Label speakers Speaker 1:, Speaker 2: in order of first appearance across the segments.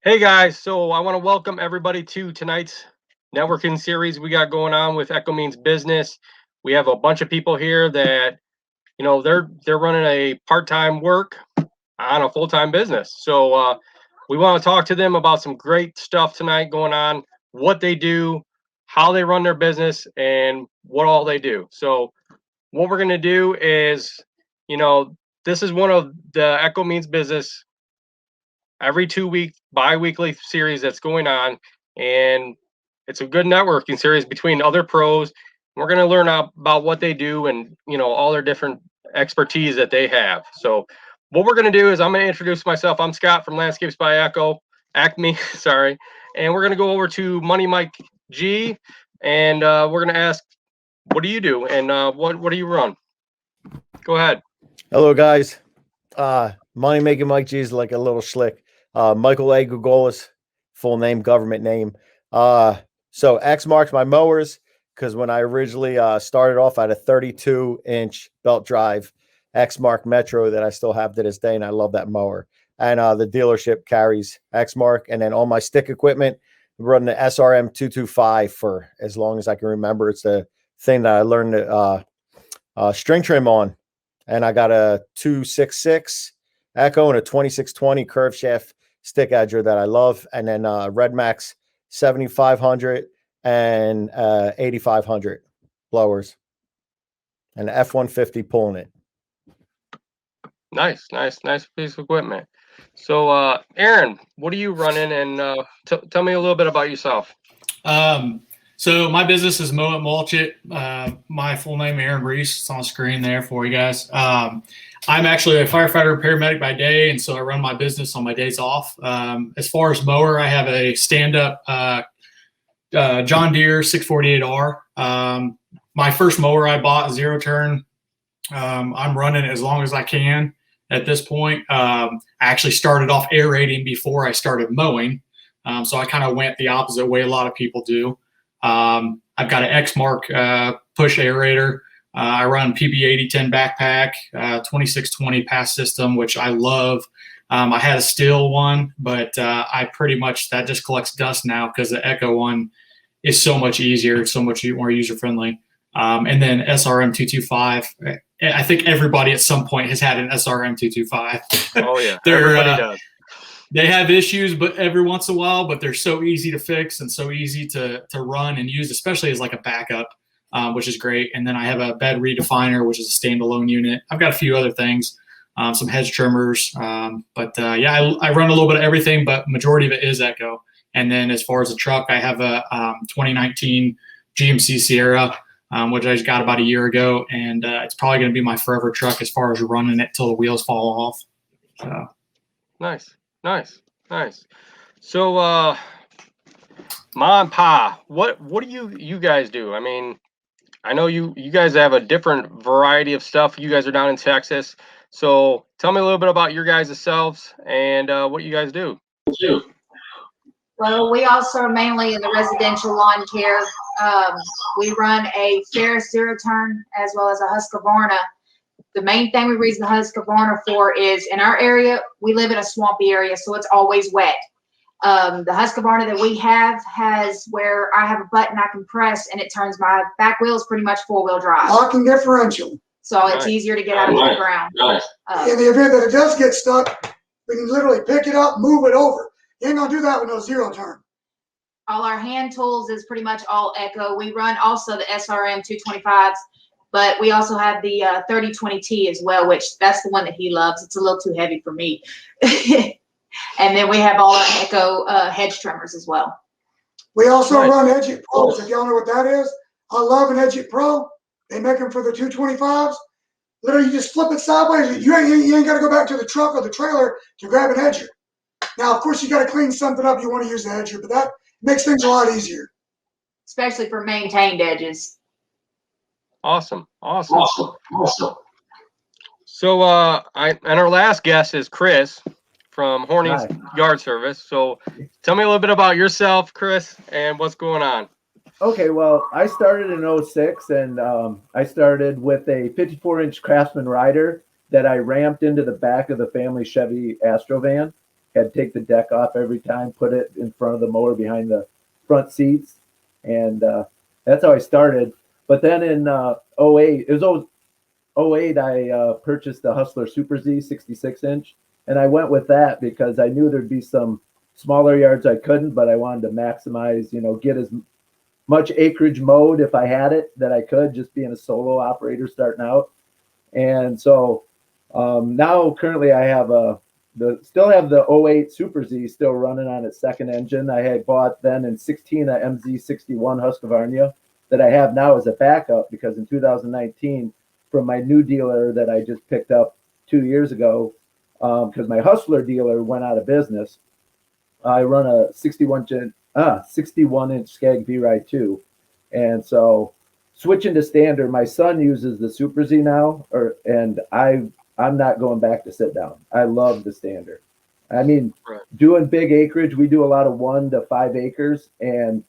Speaker 1: Hey guys, so I want to welcome everybody to tonight's networking series we got going on with Echo Means Business. We have a bunch of people here that, they're running a part-time work on a full-time business. So we want to talk to them about some great stuff tonight going on, what they do, how they run their business, and what all they do. So what we're going to do is, this is one of the Echo Means Business every 2 week bi-weekly series that's going on, and it's a good networking series between other pros. We're going to learn about what they do and all their different expertise that they have. So what we're going to do is I'm going to introduce myself. I'm Scott from Landscapes by Acme, sorry. And we're going to go over to Money Mike G, and we're going to ask, what do you do, and what do you run? Go ahead.
Speaker 2: Hello guys. Money Making Mike G is like a little slick. Michael A. Gougolis, full name, government name. So X marks my mowers, because when I originally started off, I had a 32-inch belt drive X Mark Metro that I still have to this day, and I love that mower. And the dealership carries X Mark, and then all my stick equipment, I'm running the SRM 225 for as long as I can remember. It's the thing that I learned string trim on, and I got a 266 Echo and a 2620 curve shaft stick edger that I love, and then Red Max 7500 and 8500 blowers, and F-150 pulling it.
Speaker 1: Nice piece of equipment. So Aaron, what are you running, and tell me a little bit about yourself.
Speaker 3: So my business is Mow It, Mulch It. My full name, Aaron Reese. It's on the screen there for you guys. I'm actually a firefighter paramedic by day, and so I run my business on my days off. As far as mower, I have a stand-up John Deere 648R. My first mower I bought, zero turn. I'm running as long as I can at this point. I actually started off aerating before I started mowing, so I kind of went the opposite way a lot of people do. I've got an X Mark push aerator. I run PB8010 backpack, 2620 pass system, which I love. I had a steel one, but I pretty much, that just collects dust now because the Echo one is so much easier, so much more user-friendly. And then SRM 225. I think everybody at some point has had an SRM 225.
Speaker 1: Oh yeah, everybody does.
Speaker 3: They have issues, but every once in a while, but they're so easy to fix and so easy to run and use, especially as like a backup, which is great. And then I have a bed redefiner, which is a standalone unit. I've got a few other things, some hedge trimmers. But I run a little bit of everything, but majority of it is Echo. And then as far as the truck, I have a 2019 GMC Sierra, which I just got about a year ago. And it's probably going to be my forever truck as far as running it till the wheels fall off. So.
Speaker 1: Nice. So, Ma and Pa, what do you guys do? I mean, I know you guys have a different variety of stuff. You guys are down in Texas, so tell me a little bit about your guys' selves and what you guys do.
Speaker 4: Well, we also are mainly in the residential lawn care. We run a Ferris zero turn as well as a Husqvarna. The main thing we use the Husqvarna for is, in our area, we live in a swampy area, so it's always wet. The Husqvarna that we have has where I have a button I can press, and it turns my back wheels pretty much four-wheel drive.
Speaker 5: Locking differential.
Speaker 4: So it's easier to get out of the ground.
Speaker 5: In the event that it does get stuck, we can literally pick it up, move it over. You ain't gonna do that with no zero turn.
Speaker 4: All our hand tools is pretty much all Echo. We run also the SRM 225s. But we also have the 3020T as well, which that's the one that he loves. It's a little too heavy for me. And then we have all our Echo hedge trimmers as well.
Speaker 5: We also run Edge Pros. If y'all know what that is, I love an Edge Pro. They make them for the 225s. Literally, you just flip it sideways. You ain't got to go back to the truck or the trailer to grab an edger. Now, of course, you got to clean something up. You want to use the edger, but that makes things a lot easier.
Speaker 4: Especially for maintained edges.
Speaker 1: Awesome. So and our last guest is Chris from Horning's Yard Service. So tell me a little bit about yourself, Chris, and what's going on.
Speaker 6: Okay, well, I started in 06, and I started with a 54-inch Craftsman rider that I ramped into the back of the family Chevy Astro van. had to take the deck off every time, put it in front of the mower behind the front seats. And that's how I started. But then in 08, it was 08, I purchased the Hustler Super Z 66-inch. And I went with that because I knew there'd be some smaller yards I couldn't, but I wanted to maximize, get as much acreage mowed if I had it that I could, just being a solo operator starting out. And so now currently I have still have the 08 Super Z still running on its second engine. I had bought then in 16 a MZ61 Husqvarna that I have now as a backup because in 2019 from my new dealer that I just picked up 2 years ago, because my Hustler dealer went out of business, I run a 61-inch Skag V-Ride 2. And so switching to standard, my son uses the Super Z now, and I'm not going back to sit down. I love the standard. I mean, doing big acreage, we do a lot of 1 to 5 acres, and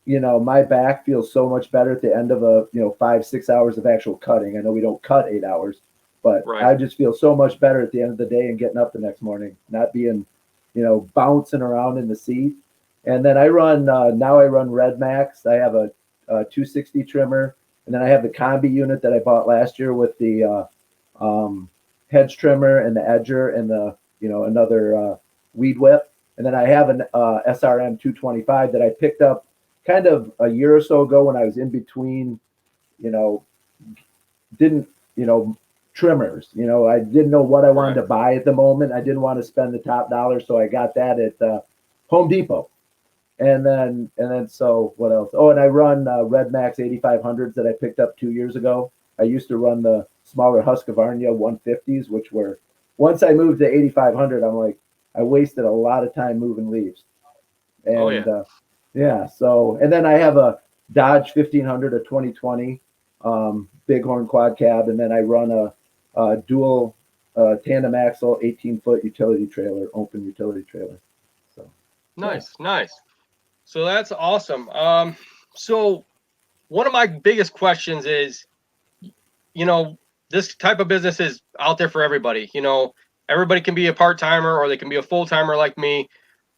Speaker 6: my back feels so much better at the end of 5-6 hours of actual cutting. I know we don't cut 8 hours, but I just feel so much better at the end of the day and getting up the next morning, not being, bouncing around in the seat. And then I run now I run Red Max. I have a 260 trimmer, and then I have the combi unit that I bought last year with the hedge trimmer and the edger and the another weed whip. And then I have an SRM 225 that I picked up kind of a year or so ago when I was in between, trimmers. I didn't know what I wanted to buy at the moment. I didn't want to spend the top dollar, so I got that at Home Depot. And then so what else? Oh, and I run Red Max 8500s that I picked up 2 years ago. I used to run the smaller Husqvarna 150s, which were, once I moved to 8500, I'm like, I wasted a lot of time moving leaves. And so, and then I have a Dodge 1500, a 2020 Bighorn quad cab, and then I run a dual tandem axle 18-foot utility trailer, open utility trailer. So
Speaker 1: nice. So that's awesome. So one of my biggest questions is, this type of business is out there for everybody. Everybody can be a part-timer or they can be a full-timer like me.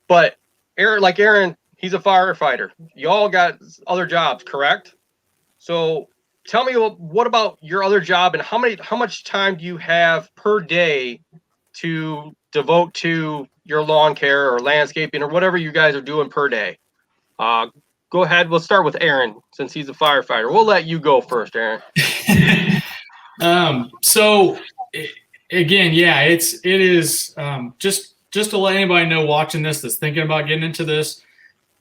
Speaker 1: But Aaron, he's a firefighter. You all got other jobs, correct? So tell me, what about your other job, and how much time do you have per day to devote to your lawn care or landscaping or whatever you guys are doing per day? Go ahead. We'll start with Aaron since he's a firefighter. We'll let you go first, Aaron.
Speaker 3: So again, it is just to let anybody know watching this that's thinking about getting into this,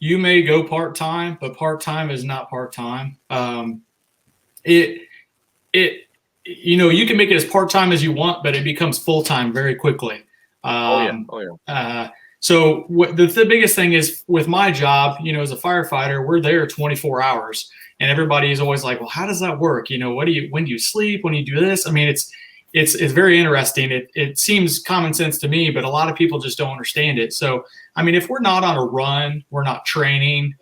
Speaker 3: you may go part-time, but part-time is not part-time. You can make it as part-time as you want, but it becomes full-time very quickly. So the biggest thing is with my job, as a firefighter, we're there 24 hours, and everybody is always like, well, how does that work? when do you sleep? When do you do this? I mean, it's very interesting. It seems common sense to me, but a lot of people just don't understand it. So, I mean, if we're not on a run, we're not training,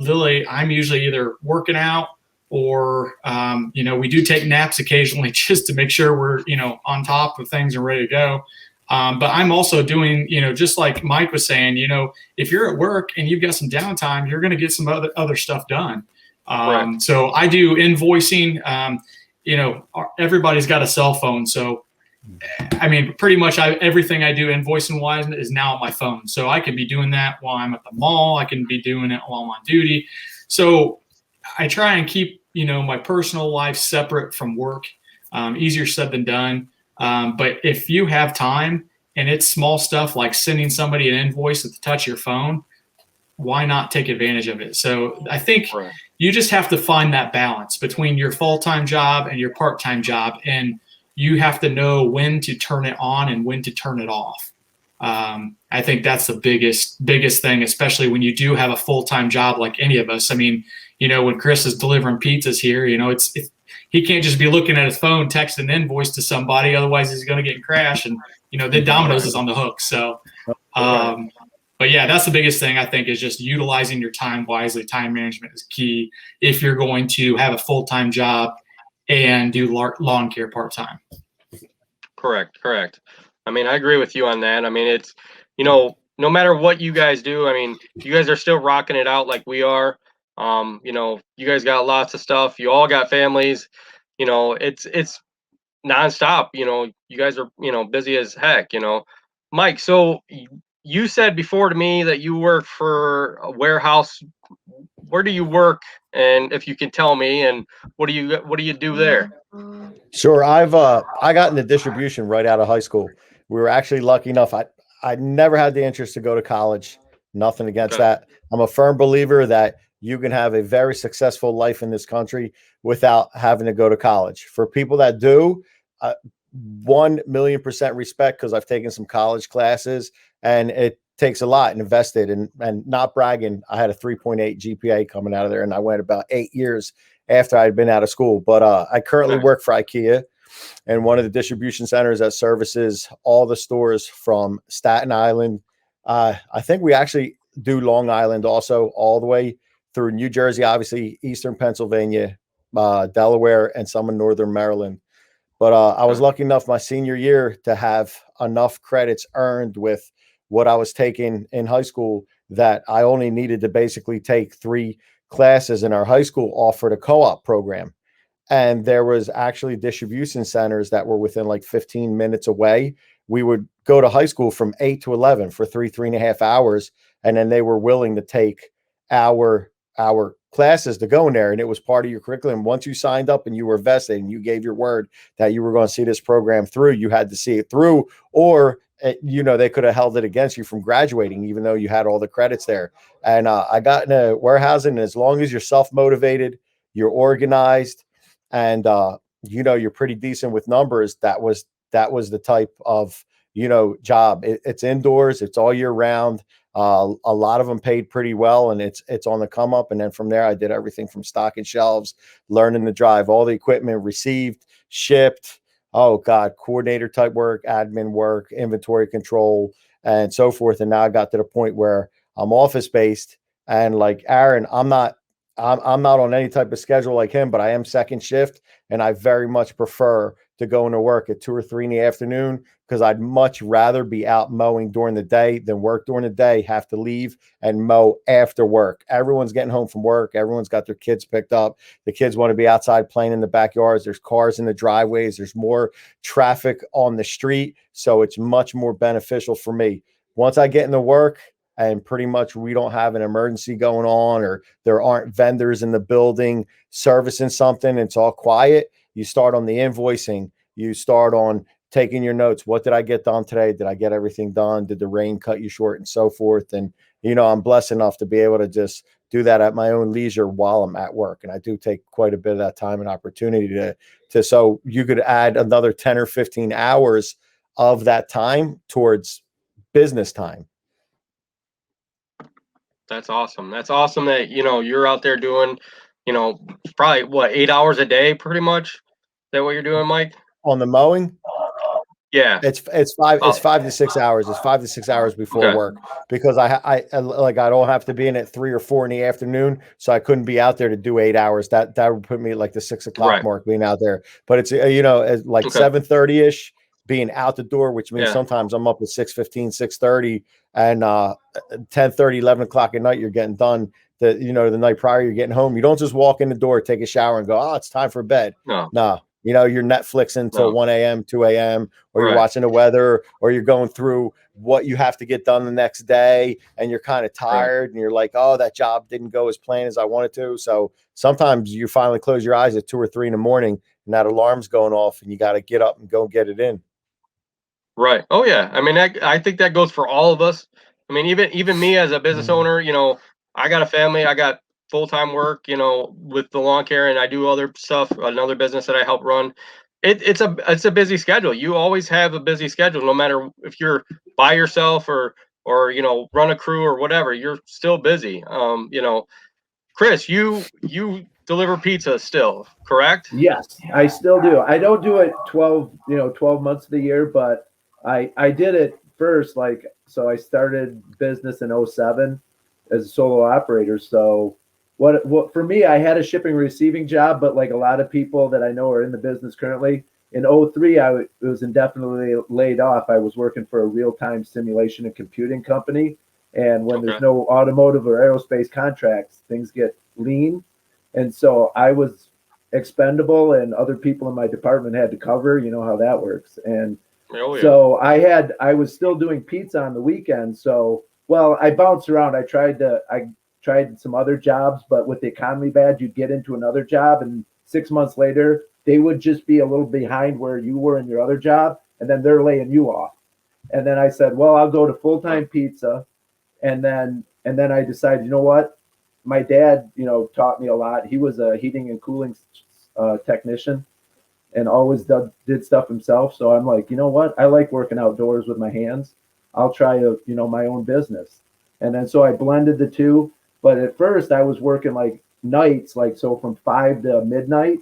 Speaker 3: Lily, I'm usually either working out or, we do take naps occasionally just to make sure we're, on top of things and ready to go. But I'm also doing, just like Mike was saying, if you're at work and you've got some downtime, you're going to get some other stuff done. So I do invoicing. Everybody's got a cell phone. So, I mean, pretty much everything I do invoicing wise is now on my phone. So I can be doing that while I'm at the mall. I can be doing it while I'm on duty. So I try and keep, my personal life separate from work. Easier said than done. But if you have time and it's small stuff like sending somebody an invoice at the touch of your phone, why not take advantage of it? So I think you just have to find that balance between your full-time job and your part-time job. And you have to know when to turn it on and when to turn it off. I think that's the biggest thing, especially when you do have a full-time job like any of us. I mean, when Chris is delivering pizzas here, he can't just be looking at his phone, texting an invoice to somebody. Otherwise, he's going to get crashed, and then Domino's is on the hook. So, but yeah, that's the biggest thing I think is just utilizing your time wisely. Time management is key if you're going to have a full-time job and do lawn care part-time.
Speaker 1: Correct. I mean, I agree with you on that. I mean, it's you know, no matter what you guys do, I mean, you guys are still rocking it out like we are. You know, you guys got lots of stuff. You all got families. You know, it's nonstop. You know, you guys are, you know, busy as heck. You know, Mike. So you said before to me that you work for a warehouse. Where do you work? And if you can tell me, and what do you do there?
Speaker 2: Sure. I got into distribution right out of high school. We were actually lucky enough. I never had the interest to go to college. Nothing against
Speaker 1: Okay.
Speaker 2: that. I'm a firm believer that you can have a very successful life in this country without having to go to college. For people that do, 1,000,000% respect, because I've taken some college classes and it takes a lot and invested, and not bragging. I had a 3.8 GPA coming out of there, and I went about 8 years after I'd been out of school. But I currently
Speaker 1: Nice.
Speaker 2: work for IKEA and one of the distribution centers that services all the stores from Staten Island. I think we actually do Long Island also, all the way through New Jersey, obviously Eastern Pennsylvania, Delaware, and some in Northern Maryland. But I was lucky enough my senior year to have enough credits earned with what I was taking in high school that I only needed to basically take 3 classes, and our high school offered a co-op program. And there was actually distribution centers that were within like 15 minutes away. We would go to high school from 8 to 11 for 3.5 hours. And then they were willing to take our classes to go in there. And it was part of your curriculum. Once you signed up and you were vested and you gave your word that you were going to see this program through, you had to see it through, or you know, they could have held it against you from graduating, even though you had all the credits there. And I got into warehousing. And as long as you're self-motivated, you're organized, and you know, you're pretty decent with numbers, that was the type of, you know, job. It's indoors, it's all year round. A lot of them paid pretty well, and it's on the come up. And then from there, I did everything from stocking shelves, learning to drive all the equipment, received, shipped, oh god, coordinator type work, admin work, inventory control, and so forth. And now I got to the point where I'm office based, and like Aaron, I'm not on any type of schedule like him, but I am second shift, and I very much prefer to go into work at 2 or 3 in the afternoon, because I'd much rather be out mowing during the day than work during the day, have to leave and mow after work. Everyone's getting home from work. Everyone's got their kids picked up. The kids want to be outside playing in the backyards. There's cars in the driveways. There's more traffic on the street. So it's much more beneficial for me. Once I get into work, and pretty much we don't have an emergency going on, or there aren't vendors in the building servicing something, it's all quiet, you start on the invoicing, you start on taking your notes. What did I get done today? Did I get everything done? Did the rain cut you short, and so forth? And, you know, I'm blessed enough to be able to just do that at my own leisure while I'm at work. And I do take quite a bit of that time and opportunity to so you could add another 10 or 15 hours of that time towards business time.
Speaker 1: That's awesome. That's awesome that, you know, you're out there doing, you know, probably what, 8 hours a day, pretty much. Is that what you're doing, Mike?
Speaker 2: On the mowing?
Speaker 1: Yeah.
Speaker 2: It's 5 to 6 hours. It's 5 to 6 hours before
Speaker 1: Okay.
Speaker 2: work, because I don't have to be in at 3 or 4 in the afternoon, so I couldn't be out there to do 8 hours. That would put me at like the 6 o'clock
Speaker 1: Right.
Speaker 2: mark being out there. But it's you know, at like
Speaker 1: Okay.
Speaker 2: 7:30 ish being out the door, which means
Speaker 1: Yeah.
Speaker 2: sometimes I'm up at 6:15, 6:30, and 10:30, 11 o'clock at night you're getting done. The night prior you're getting home. You don't just walk in the door, take a shower, and go, oh, it's time for bed. No. You know, you're Netflixing until 1 a.m., 2 a.m., or you're
Speaker 1: Right.
Speaker 2: watching the weather, or you're going through what you have to get done the next day, and you're kind of tired, and you're like, oh, that job didn't go as planned as I wanted to. So sometimes you finally close your eyes at 2 or 3 in the morning, and that alarm's going off, and you got to get up and go get it in.
Speaker 1: Right. Oh yeah. I mean, I think that goes for all of us. I mean, even me as a business owner, you know, I got a family, I got full-time work, you know, with the lawn care, and I do other stuff, another business that I help run. It's a busy schedule. You always have a busy schedule, no matter if you're by yourself or you know, run a crew or whatever, you're still busy. You know, Chris, you deliver pizza still, correct?
Speaker 6: Yes, I still do. I don't do it 12 months of the year, but I did it first. So I started business in 07 as a solo operator. So what for me, I had a shipping receiving job, but like a lot of people that I know are in the business currently, in 03, I was indefinitely laid off. I was working for a real-time simulation and computing company. And when there's no automotive or aerospace contracts, things get lean. And so I was expendable and other people in my department had to cover, you know how that works. And so I was still doing pizza on the weekend. So, well, I bounced around. I tried some other jobs, but with the economy bad, you'd get into another job and 6 months later, they would just be a little behind where you were in your other job. And then they're laying you off. And then I said, well, I'll go to full-time pizza. And then I decided, you know what? My dad, you know, taught me a lot. He was a heating and cooling technician and always did stuff himself. So I'm like, you know what? I like working outdoors with my hands. I'll try my own business. And then so I blended the two. But at first I was working like nights, like so from 5 to midnight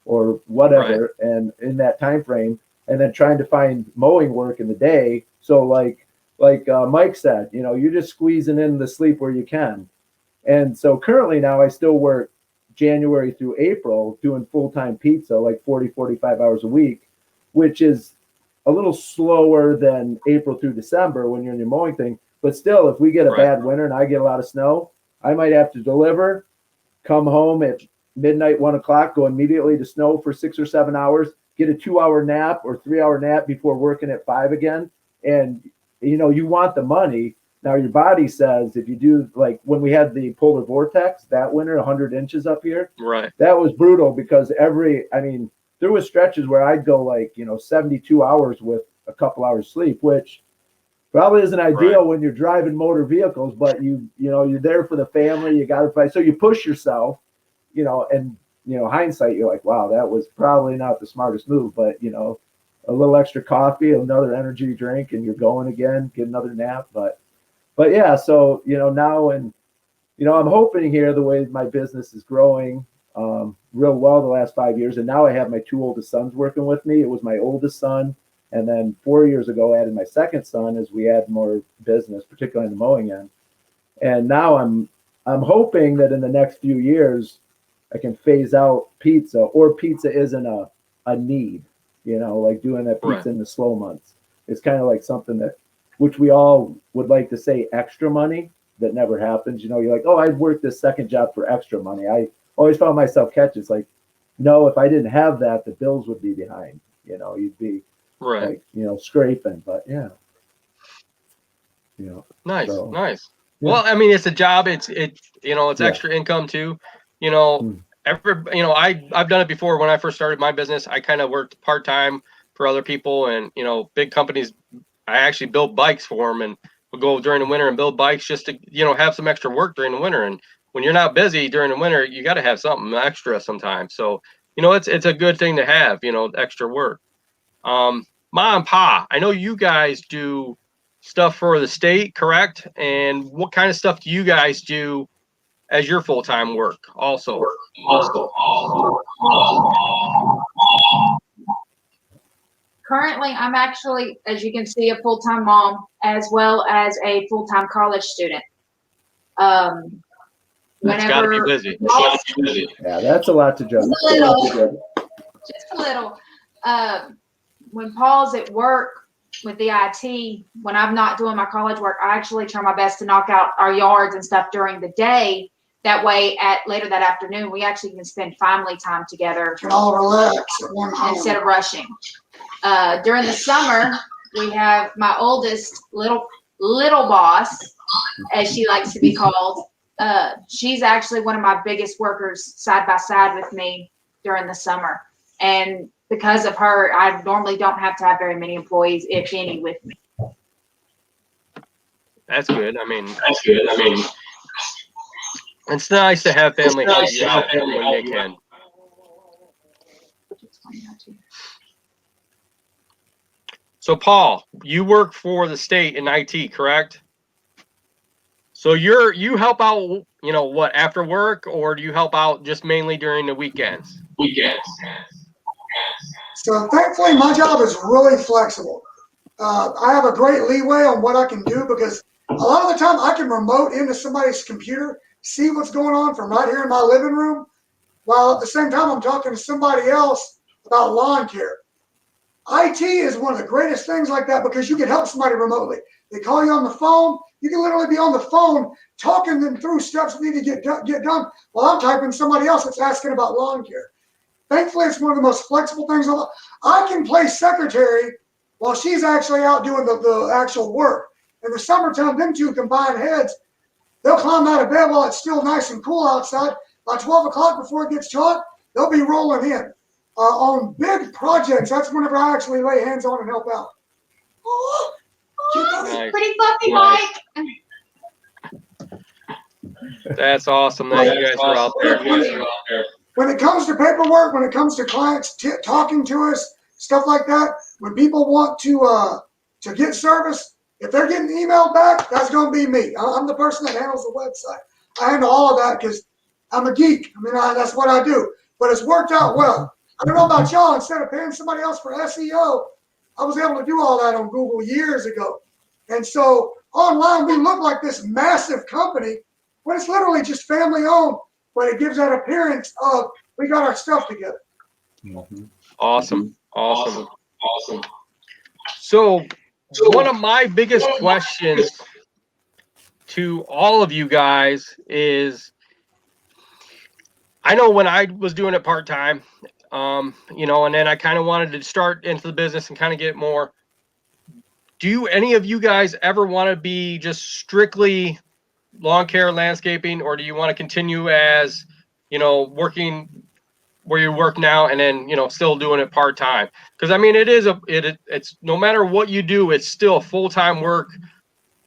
Speaker 6: or whatever, and in that time frame, and then trying to find mowing work in the day. So like Mike said, you know, you're just squeezing in the sleep where you can. And so currently now I still work January through April doing full-time pizza, like 40, 45 hours a week, which is a little slower than April through December when you're in your mowing thing. But still, if we get a bad winter and I get a lot of snow, I might have to deliver, come home at midnight, 1 o'clock, go immediately to snow for 6 or 7 hours, get a 2-hour nap or 3-hour nap before working at 5 again. And, you know, you want the money. Now your body says, if you do, like when we had the polar vortex that winter, 100 inches up here, that was brutal because there was stretches where I'd go like, 72 hours with a couple hours sleep, which probably isn't ideal when you're driving motor vehicles, but you're there for the family, you got to fight. So you push yourself, and, hindsight, you're like, wow, that was probably not the smartest move, but, a little extra coffee, another energy drink, and you're going again, get another nap. But yeah, so, now, and, I'm hoping here the way my business is growing real well the last 5 years. And now I have my 2 oldest sons working with me. It was my oldest son. And then 4 years ago, I added my second son as we add more business, particularly in the mowing end. And now I'm hoping that in the next few years, I can phase out pizza, or pizza isn't a need, like doing that pizza in the slow months. It's kind of like something that, which we all would like to say extra money, that never happens. You're like, oh, I'd work this second job for extra money. I always found myself catching. It's like, no, if I didn't have that, the bills would be behind. You'd be like, scraping. But yeah.
Speaker 1: Nice.
Speaker 6: Yeah.
Speaker 1: Well, I mean, it's a job. It's extra income too. I've done it before. When I first started my business, I kind of worked part-time for other people, and, big companies, I actually built bikes for them, and would go during the winter and build bikes just to, have some extra work during the winter. And when you're not busy during the winter, you got to have something extra sometimes. So, it's a good thing to have, extra work. Mom and Pa, I know you guys do stuff for the state, correct? And what kind of stuff do you guys do as your full-time work also?
Speaker 4: Currently, I'm actually, as you can see, a full-time mom as well as a full-time college student.
Speaker 1: That's got to be busy.
Speaker 6: Yeah, that's a lot to juggle.
Speaker 4: Just a little. When Paul's at work with the IT, when I'm not doing my college work, I actually try my best to knock out our yards and stuff during the day. That way, later that afternoon, we actually can spend family time together.
Speaker 5: Can all relax at one time
Speaker 4: instead of rushing. During the summer, we have my oldest little boss, as she likes to be called. She's actually one of my biggest workers side by side with me during the summer. And because of her, I normally don't have to have very many employees, if any, with me.
Speaker 1: That's good. I mean, it's nice to have family help you out when they can. So, Paul, you work for the state in IT, correct? So you help out, what, after work, or do you help out just mainly during the weekends?
Speaker 5: So thankfully, my job is really flexible. I have a great leeway on what I can do because a lot of the time I can remote into somebody's computer, see what's going on from right here in my living room, while at the same time I'm talking to somebody else about lawn care. IT is one of the greatest things like that because you can help somebody remotely. They call you on the phone. You can literally be on the phone talking them through steps that need to get done while I'm typing somebody else that's asking about lawn care. Thankfully, it's one of the most flexible things. I can play secretary while she's actually out doing the actual work. In the summertime, them two combine heads. They'll climb out of bed while it's still nice and cool outside. By 12 o'clock before it gets dark, they'll be rolling in. On big projects, that's whenever I actually lay hands on and help out.
Speaker 4: Oh,
Speaker 1: Nice.
Speaker 4: pretty fluffy,
Speaker 1: Nice.
Speaker 4: Mike.
Speaker 1: That's awesome that you guys are out there.
Speaker 5: When it comes to paperwork, when it comes to clients talking to us, stuff like that, when people want to get service, if they're getting emailed back, that's going to be me. I'm the person that handles the website. I handle all of that because I'm a geek. I mean, that's what I do. But it's worked out well. I don't know about y'all. Instead of paying somebody else for SEO, I was able to do all that on Google years ago. And so online, we look like this massive company, but it's literally just family owned. But it gives that appearance of we got our stuff together.
Speaker 1: Awesome. So one of my biggest questions to all of you guys is, I know when I was doing it part-time, and then I kind of wanted to start into the business and kind of get more. Do any of you guys ever want to be just strictly lawn care, landscaping, or do you want to continue as, working where you work now and then, still doing it part-time? Because I mean, it's no matter what you do, it's still full-time work,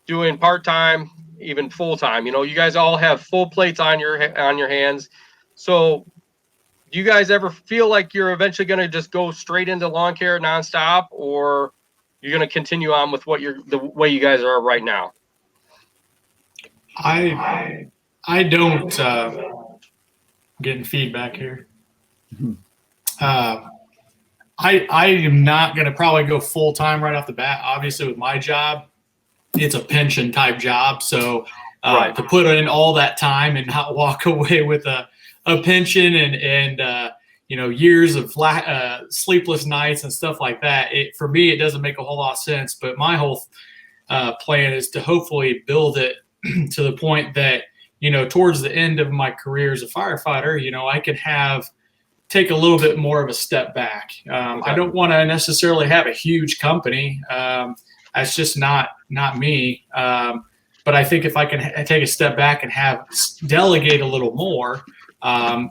Speaker 1: doing part-time, even full-time. You guys all have full plates on your hands. So do you guys ever feel like you're eventually going to just go straight into lawn care nonstop, or you're going to continue on with the way you guys are right now?
Speaker 3: I don't getting feedback here. I am not going to probably go full time right off the bat. Obviously, with my job, it's a pension type job. So to put in all that time and not walk away with a pension and years of sleepless nights and stuff like that, for me, it doesn't make a whole lot of sense. But my whole plan is to hopefully build it to the point that, towards the end of my career as a firefighter, I can take a little bit more of a step back. I don't want to necessarily have a huge company. That's just not me. But I think if I can take a step back and delegate a little more,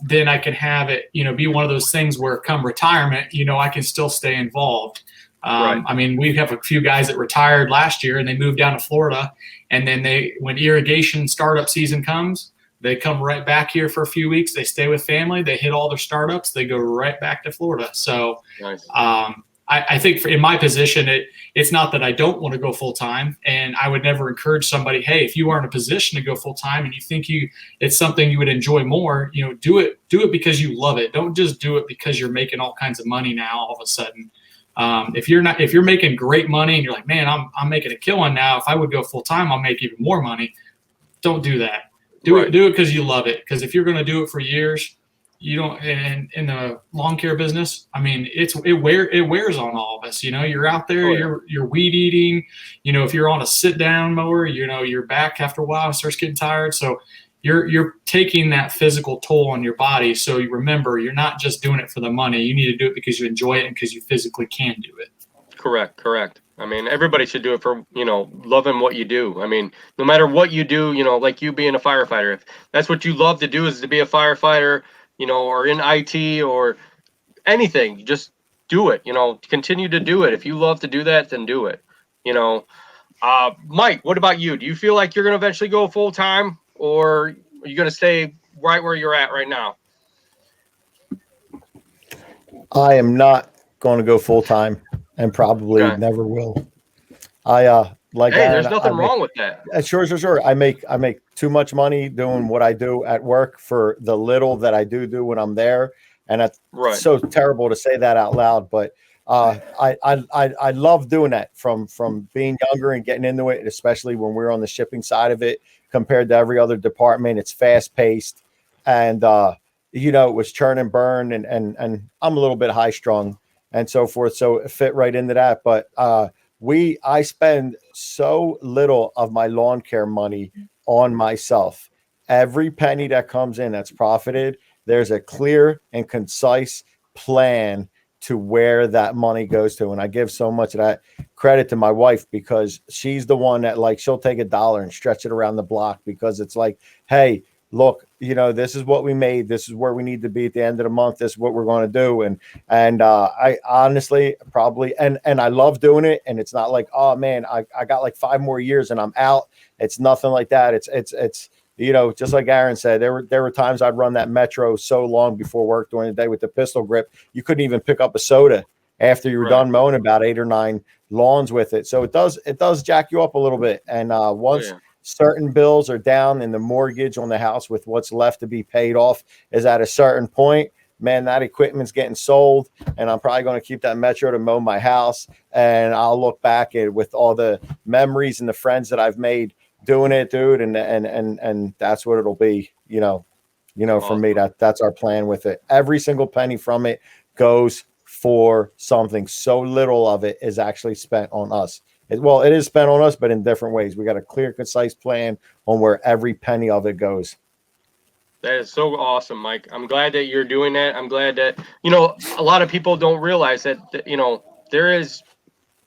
Speaker 3: then I can have it, be one of those things where come retirement, I can still stay involved. I mean, we have a few guys that retired last year and they moved down to Florida, and then when irrigation startup season comes, they come right back here for a few weeks. They stay with family. They hit all their startups. They go right back to Florida. So
Speaker 1: nice.
Speaker 3: I think in my position, it's not that I don't want to go full time, and I would never encourage somebody, hey, if you are in a position to go full time and you think it's something you would enjoy more, do it because you love it. Don't just do it because you're making all kinds of money now all of a sudden. If you're making great money and you're like, man, I'm making a killing now. If I would go full time, I'll make even more money. Don't do that. Do it because you love it. Because if you're going to do it for years, you don't. And in the lawn care business, I mean, it wears on all of us. You're out there, you're weed eating. If you're on a sit down mower, your back after a while starts getting tired. So you're taking that physical toll on your body. So you remember, you're not just doing it for the money. You need to do it because you enjoy it and because you physically can do it.
Speaker 1: Correct. I mean, everybody should do it for, loving what you do. I mean, no matter what you do, like you being a firefighter, if that's what you love to do is to be a firefighter, or in IT or anything, just do it, continue to do it. If you love to do that, then do it, Mike, what about you? Do you feel like you're going to eventually go full time, or are you going to stay right where you're at right now?
Speaker 2: I am not going to go full time, and probably never will.
Speaker 1: There's nothing wrong with that.
Speaker 2: Sure. I make too much money doing what I do at work for the little that I do when I'm there, and that's so terrible to say that out loud. But I love doing that from being younger and getting into it, especially when we're on the shipping side of it. Compared to every other department, it's fast paced, and it was churn and burn, and I'm a little bit high strung. and so forth. So it fit right into that. But I spend so little of my lawn care money on myself. Every penny that comes in that's profited, there's a clear and concise plan to where that money goes to. And I give so much of that credit to my wife, because she's the one that, like, she'll take $1 and stretch it around the block, because it's like, hey, look, this is what we made. This is where we need to be at the end of the month. This is what we're going to do. And I honestly probably, and I love doing it. And it's not like, oh man, I got like 5 more years and I'm out. It's nothing like that. It's just like Aaron said, there were times I'd run that Metro so long before work during the day with the pistol grip, you couldn't even pick up a soda after you were done mowing about 8 or 9 lawns with it. So it does jack you up a little bit. And once certain bills are down and the mortgage on the house with what's left to be paid off is at a certain point, man, that equipment's getting sold, and I'm probably going to keep that Metro to mow my house. And I'll look back at with all the memories and the friends that I've made doing it, dude. And that's what it'll be, for me, that's our plan with it. Every single penny from it goes for something. So little of it is actually spent on us. It is spent on us, but in different ways. We got a clear, concise plan on where every penny of it goes.
Speaker 1: That is so awesome, Mike. I'm glad that you're doing that. I'm glad that, a lot of people don't realize that, there is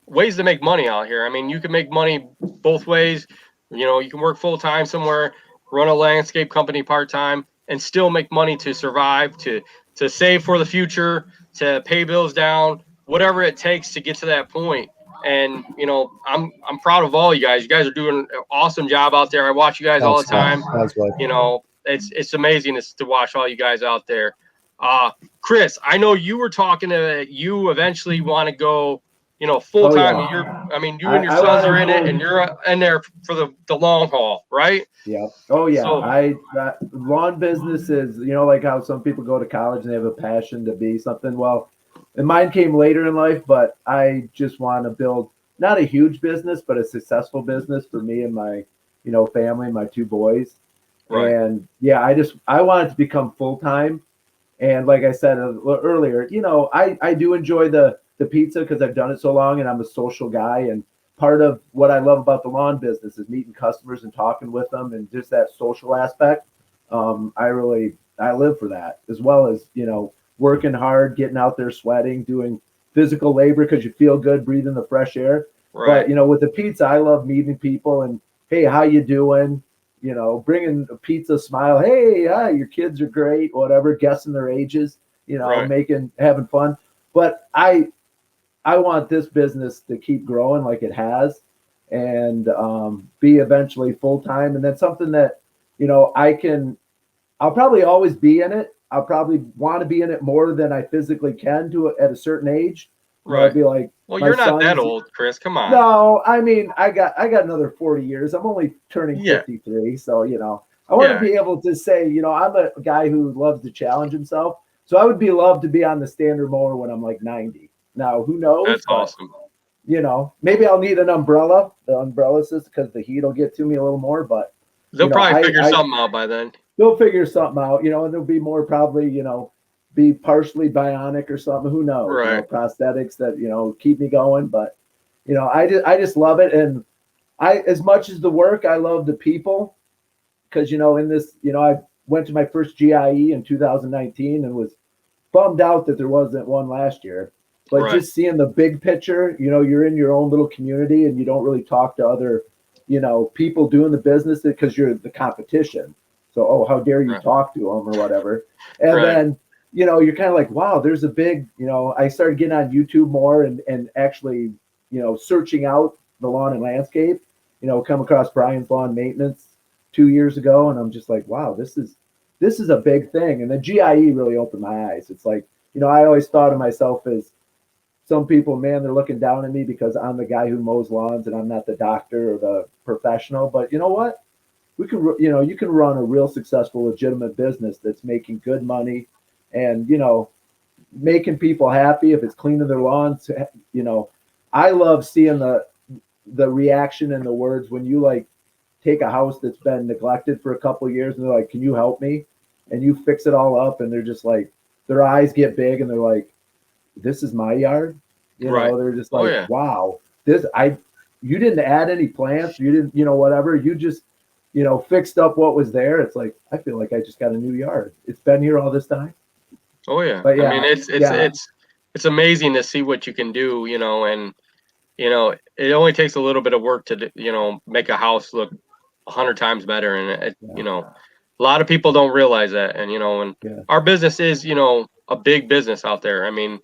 Speaker 1: ways to make money out here. I mean, you can make money both ways. You can work full time somewhere, run a landscape company part-time, and still make money to survive, to save for the future, to pay bills down, whatever it takes to get to that point. And, I'm proud of all you guys. You guys are doing an awesome job out there. I watch you guys all the time. It's amazing to watch all you guys out there. Chris, I know you were talking to you eventually want to go, full time. You and your sons are in it, and you're in there for the long haul, right?
Speaker 6: Yeah. Oh yeah.
Speaker 1: So,
Speaker 6: lawn business is, like how some people go to college and they have a passion to be something. Well, and mine came later in life, but I just want to build not a huge business, but a successful business for me and my, family, my 2 boys. Right. And yeah, I want it to become full time. And like I said earlier, I do enjoy the pizza because I've done it so long and I'm a social guy. And part of what I love about the lawn business is meeting customers and talking with them and just that social aspect. I live for that, as well as, working hard, getting out there, sweating, doing physical labor because you feel good, breathing the fresh air. Right. But, with the pizza, I love meeting people and, hey, how you doing? Bringing a pizza smile. Hey, hi, your kids are great, whatever, guessing their ages, having fun. But I want this business to keep growing like it has and be eventually full-time. And that's something that, I'll probably always be in it. I'll probably want to be in it more than I physically can at a certain age.
Speaker 1: Right.
Speaker 6: I'd be like,
Speaker 1: well, you're not that old, Chris. Come on.
Speaker 6: No, I mean, I got another 40 years. I'm only turning 53. So, I want to be able to say, I'm a guy who loves to challenge himself. So I would love to be on the standard mower when I'm like 90. Now, who knows?
Speaker 1: That's awesome.
Speaker 6: Maybe I'll need an umbrella, the umbrella system, because the heat will get to me a little more, but
Speaker 1: they'll probably figure something out by then.
Speaker 6: They'll figure something out, and there'll be more probably, be partially bionic or something. Who knows?
Speaker 1: Right.
Speaker 6: Prosthetics that, keep me going. But, I just love it. And as much as the work, I love the people because, in this, I went to my first GIE in 2019 and was bummed out that there wasn't one last year. But just seeing the big picture, you're in your own little community and you don't really talk to other, people doing the business because you're the competition. So, how dare you talk to them or whatever. And then, you're kind of like, wow, there's a big, I started getting on YouTube more and actually, searching out the lawn and landscape, come across Brian's Lawn Maintenance 2 years ago. And I'm just like, wow, this is a big thing. And the GIE really opened my eyes. It's like, I always thought of myself as some people, man, they're looking down at me because I'm the guy who mows lawns and I'm not the doctor or the professional. But you know what? We can, you can run a real successful, legitimate business that's making good money and, making people happy if it's cleaning their lawns. I love seeing the reaction and the words when you like take a house that's been neglected for a couple of years and they're like, can you help me? And you fix it all up. And they're just like, their eyes get big and they're like, this is my yard. You
Speaker 1: Right.
Speaker 6: know, they're just
Speaker 1: Oh,
Speaker 6: like,
Speaker 1: yeah.
Speaker 6: wow, you didn't add any plants, you didn't, whatever, you just, fixed up what was there. It's like, I feel like I just got a new yard. It's been here all this time.
Speaker 1: Oh yeah.
Speaker 6: But
Speaker 1: I mean,
Speaker 6: yeah,
Speaker 1: it's amazing to see what you can do, and it only takes a little bit of work to, make a house look 100 times better. And a lot of people don't realize that. And, our business is, a big business out there. I mean,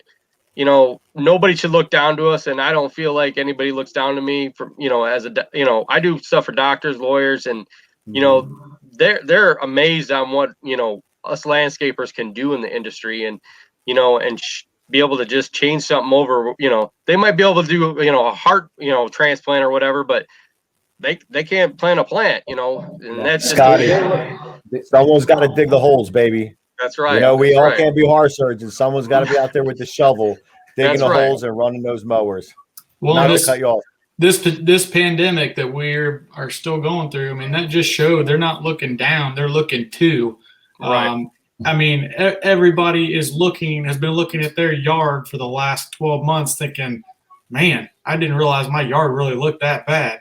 Speaker 1: nobody should look down to us. And I don't feel like anybody looks down to me for, I do stuff for doctors, lawyers, and, they're amazed on what, us landscapers can do in the industry, and, be able to just change something over. They might be able to do, a heart, transplant or whatever, but they can't plant a plant, and that's just
Speaker 2: Scotty, someone's got to dig the holes, baby.
Speaker 1: That's right.
Speaker 2: We
Speaker 1: That's
Speaker 2: all
Speaker 1: right.
Speaker 2: can't be heart surgeons. Someone's got to be out there with the shovel, digging
Speaker 1: That's
Speaker 2: the
Speaker 1: right.
Speaker 2: holes and running those mowers.
Speaker 3: Well,
Speaker 2: Not to cut you off.
Speaker 3: This pandemic that we are still going through, I mean, that just showed they're not looking down, they're looking to.
Speaker 1: Right.
Speaker 3: I mean, everybody has been looking at their yard for the last 12 months thinking, man, I didn't realize my yard really looked that bad.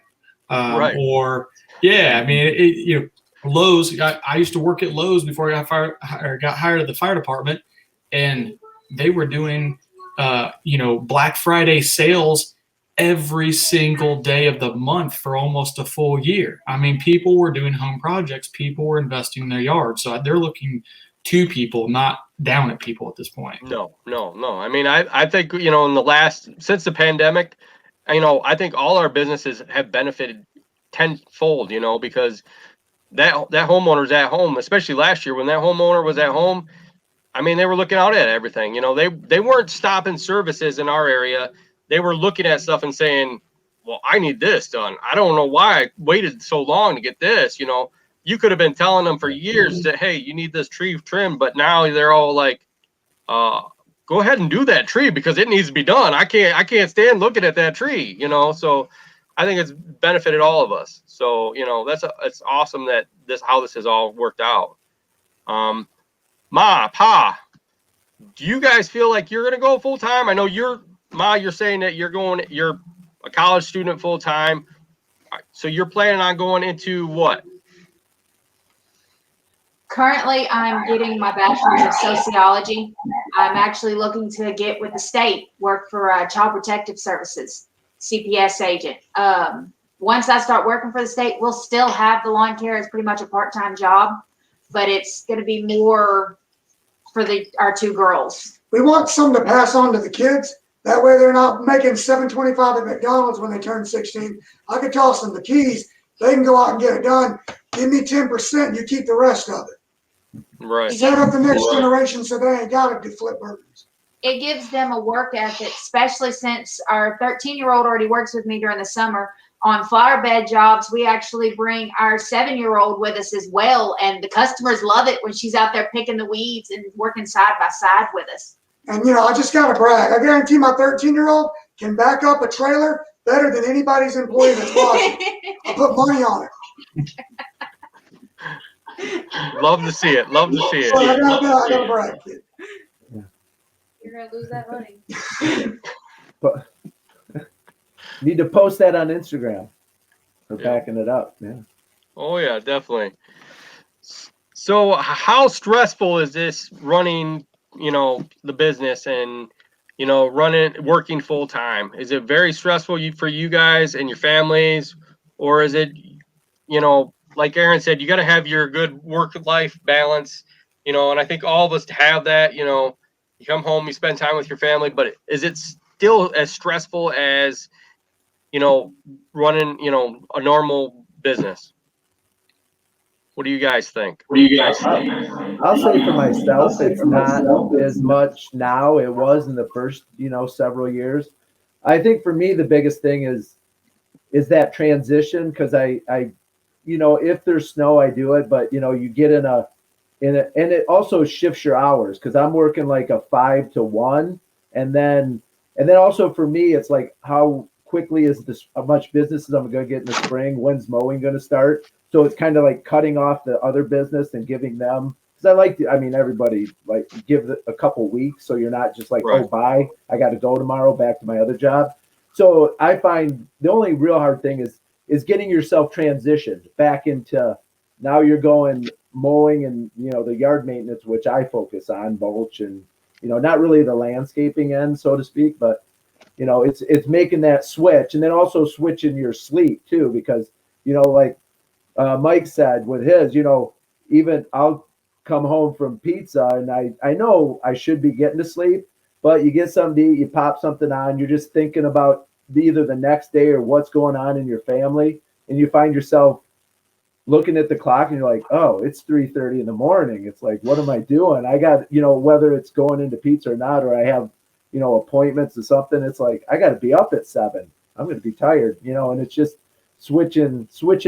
Speaker 1: Right.
Speaker 3: Or, yeah, I mean, Lowe's, I used to work at Lowe's before I got hired at the fire department, and they were doing, Black Friday sales every single day of the month for almost a full year. I mean, people were doing home projects, people were investing in their yard. So they're looking to people, not down at people at this point.
Speaker 1: No. I mean, I think, since the pandemic, I think all our businesses have benefited tenfold, because that homeowner's at home, especially last year when that homeowner was at home. I mean, they were looking out at everything, they weren't stopping services in our area. They were looking at stuff and saying, well, I need this done. I don't know why I waited so long to get this. You could have been telling them for years that, hey, you need this tree trimmed, but now they're all like, go ahead and do that tree because it needs to be done. I can't stand looking at that tree, so I think it's benefited all of us. So, it's awesome that how this has all worked out. Ma, Pa, do you guys feel like you're going to go full time? I know you're saying that you're a college student full time. So you're planning on going into what?
Speaker 4: Currently, I'm getting my bachelor's of sociology. I'm actually looking to get with the state, work for Child Protective Services, CPS agent. Once I start working for the state, we'll still have the lawn care as pretty much a part-time job, but it's going to be more for our two girls.
Speaker 5: We want some to pass on to the kids. That way they're not making $7.25 at McDonald's when they turn 16. I could toss them the keys. They can go out and get it done. Give me 10%, you keep the rest of it.
Speaker 1: Right.
Speaker 5: Set up the next generation so they ain't got to do flip burgers.
Speaker 4: It gives them a work ethic, especially since our 13-year-old already works with me during the summer. On flower bed jobs, we actually bring our 7-year-old with us as well, and the customers love it when she's out there picking the weeds and working side by side with us.
Speaker 5: And, I just got to brag. I guarantee my 13-year-old can back up a trailer better than anybody's employee that's watching. I'll put money on it.
Speaker 1: Love to see it. Love to see it.
Speaker 5: So I got to brag, kid.
Speaker 4: You're going to lose that money.
Speaker 6: But need to post that on Instagram for backing it up. Yeah.
Speaker 1: Oh yeah, definitely. So how stressful is this running, the business and, working full time? Is it very stressful for you guys and your families, or is it, like Aaron said, you got to have your good work-life balance, and I think all of us have that, you come home, you spend time with your family, but is it still as stressful as, running, a normal business? What do you guys think?
Speaker 6: I'll say for myself, it's not as much now. It was in the first, several years. I think for me, the biggest thing is that transition. Cause I, if there's snow, I do it, but you get in a, and it also shifts your hours. Cause I'm working like a 5 to 1. And then also for me, it's like, how quickly is this, how much business I'm going to get in the spring? When's mowing going to start? So it's kind of like cutting off the other business and giving them because I like to, I mean, everybody like give it a couple weeks, so you're not just like,
Speaker 1: Right.
Speaker 6: oh, bye, I got to go tomorrow back to my other job. So I find the only real hard thing is getting yourself transitioned back into, now you're going mowing and, you know, the yard maintenance, which I focus on, mulch, and, you know, not really the landscaping end, so to speak, but, you know, it's making that switch, and then also switching your sleep too, because, you know, like Mike said with his, you know, even I'll come home from pizza and I know I should be getting to sleep, but you get something to eat, you pop something on, you're just thinking about either the next day or what's going on in your family, and you find yourself looking at the clock and you're like, oh, it's 3:30 in the morning. It's like, what am I doing? I got, you know, whether it's going into pizza or not, or I have, you know, appointments or something. It's like, I got to be up at 7. I'm going to be tired, you know, and it's just switching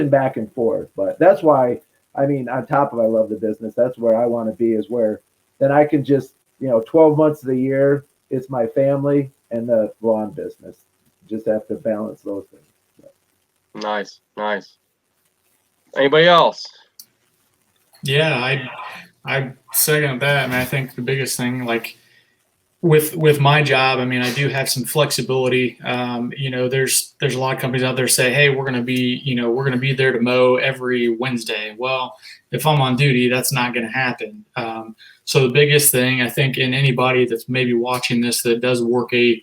Speaker 6: back and forth. But that's why, I mean, on top of I love the business, that's where I want to be, is where then I can just, you know, 12 months of the year, it's my family and the lawn business. Just have to balance those things.
Speaker 1: Nice. Anybody else?
Speaker 3: Yeah, I second that. I mean, I think the biggest thing, like with my job, I mean, I do have some flexibility. You know, there's a lot of companies out there say, hey, we're gonna be there to mow every Wednesday. Well, if I'm on duty, that's not gonna happen. So the biggest thing, I think, in anybody that's maybe watching this that does work a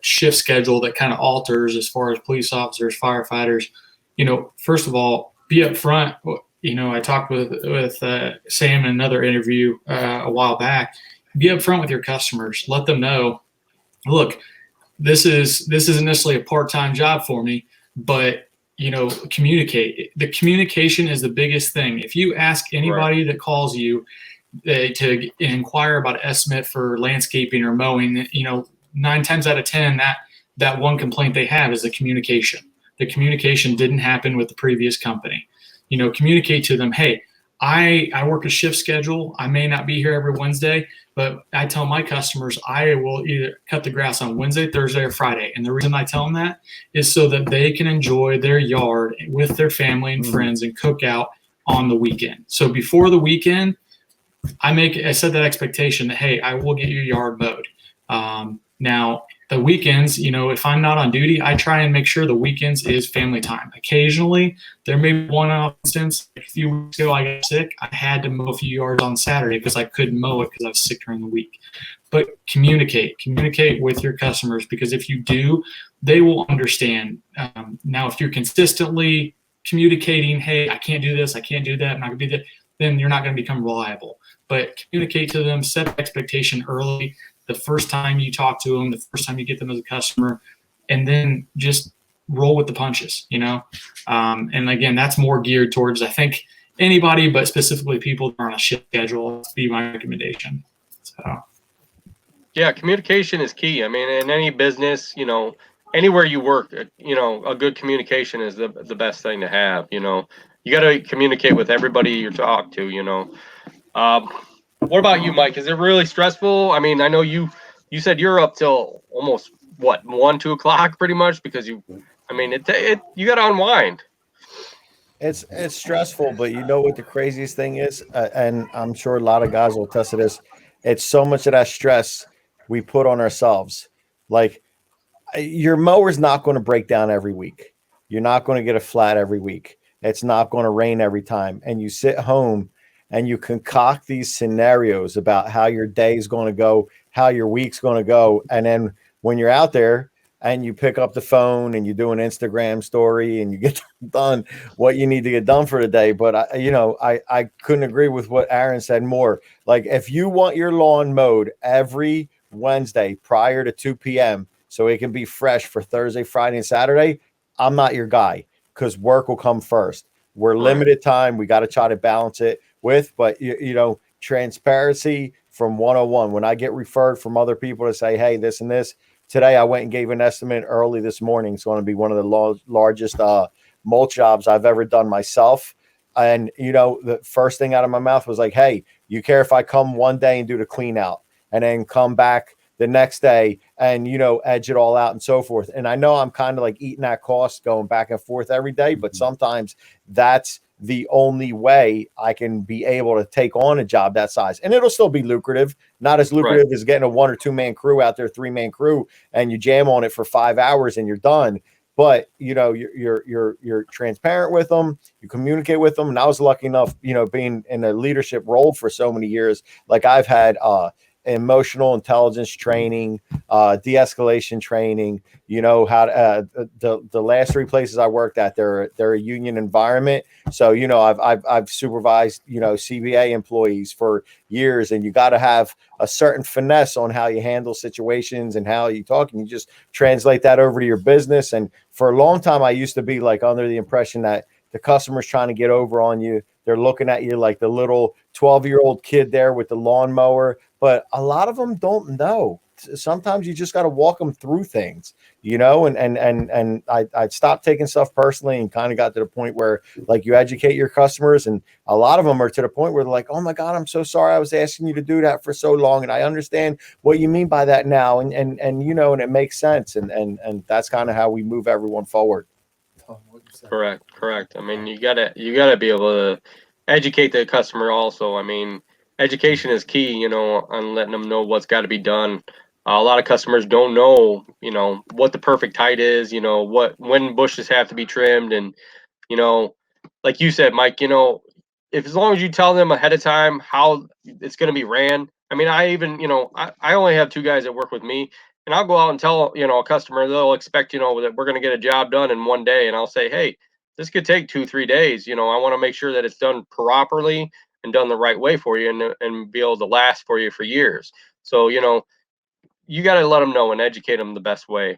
Speaker 3: shift schedule that kind of alters as far as police officers, firefighters, you know, first of all, be upfront. You know, I talked with Sam in another interview a while back. Be upfront with your customers. Let them know, look, this isn't necessarily a part-time job for me, but, you know, communicate. The communication is the biggest thing. If you ask anybody that calls you to inquire about an estimate for landscaping or mowing, you know, 9 times out of 10, that one complaint they have is the communication. The communication didn't happen with the previous company. You know, communicate to them, hey, I work a shift schedule. I may not be here every Wednesday, but I tell my customers I will either cut the grass on Wednesday, Thursday, or Friday. And the reason I tell them that is so that they can enjoy their yard with their family and friends and cook out on the weekend. So before the weekend, I set that expectation that, hey, I will get your yard mowed. Now, the weekends, you know, if I'm not on duty, I try and make sure the weekends is family time. Occasionally, there may be one instance. A few weeks ago, I got sick. I had to mow a few yards on Saturday because I couldn't mow it because I was sick during the week. But communicate with your customers, because if you do, they will understand. Now, if you're consistently communicating, hey, I can't do this, I can't do that, I'm not going to do that, then you're not going to become reliable. But communicate to them, set expectation early. The first time you talk to them, the first time you get them as a customer, and then just roll with the punches, you know? And again, that's more geared towards, I think, anybody, but specifically people that are on a shift schedule. That's be my recommendation. So.
Speaker 1: Yeah, communication is key. I mean, in any business, you know, anywhere you work, you know, a good communication is the best thing to have. You know, you got to communicate with everybody you talk to, you know. What about you, Mike? Is it really stressful? I mean, I know you said you're up till almost what, 1, 2 o'clock pretty much, because you got to unwind.
Speaker 2: It's stressful, but you know what the craziest thing is, and I'm sure a lot of guys will attest to this. It's so much of that stress we put on ourselves. Like, your mower's not going to break down every week. You're not going to get a flat every week. It's not going to rain every time. And you sit home and you concoct these scenarios about how your day is going to go, how your week's going to go. And then when you're out there and you pick up the phone and you do an Instagram story and you get done what you need to get done for the day. But I couldn't agree with what Aaron said more. Like, if you want your lawn mowed every Wednesday prior to 2 p.m. so it can be fresh for Thursday, Friday, and Saturday, I'm not your guy, because work will come first. We're limited time. We got to try to balance it with, but you know, transparency from 101. When I get referred from other people to say, hey, this and this, today I went and gave an estimate early this morning. It's going to be one of the largest mulch jobs I've ever done myself. And, you know, the first thing out of my mouth was like, hey, you care if I come one day and do the clean out and then come back the next day and, you know, edge it all out and so forth. And I know I'm kind of like eating that cost going back and forth every day, but sometimes that's the only way I can be able to take on a job that size. And it'll still be lucrative, not as lucrative as getting a 1 or 2 man crew out there, 3 man crew, and you jam on it for 5 hours and you're done. But you know, you're transparent with them, you communicate with them. And I was lucky enough, you know, being in a leadership role for so many years, like I've had emotional intelligence training, de-escalation training, you know, how to, the last 3 places I worked at, they're a union environment. So, you know, I've supervised, you know, CBA employees for years, and you got to have a certain finesse on how you handle situations and how you talk, and you just translate that over to your business. And for a long time, I used to be like under the impression that the customer's trying to get over on you. They're looking at you like the little 12-year-old kid there with the lawnmower, but a lot of them don't know. Sometimes you just got to walk them through things, you know, and I stopped taking stuff personally and kind of got to the point where like you educate your customers, and a lot of them are to the point where they're like, oh my God, I'm so sorry. I was asking you to do that for so long. And I understand what you mean by that now. And, you know, and it makes sense. And that's kind of how we move everyone forward.
Speaker 1: Correct. I mean, you gotta be able to educate the customer also. I mean, education is key, you know, on letting them know what's got to be done. A lot of customers don't know, you know, what the perfect height is, you know, when bushes have to be trimmed. And, you know, like you said, Mike, you know, as long as you tell them ahead of time how it's going to be ran. I mean, I even, you know, I only have 2 guys that work with me, and I'll go out and tell, you know, a customer, they'll expect, you know, that we're going to get a job done in 1 day. And I'll say, hey, this could take 2-3 days. You know, I want to make sure that it's done properly and done the right way for you, and be able to last for you for years. So, you know, you got to let them know and educate them the best way.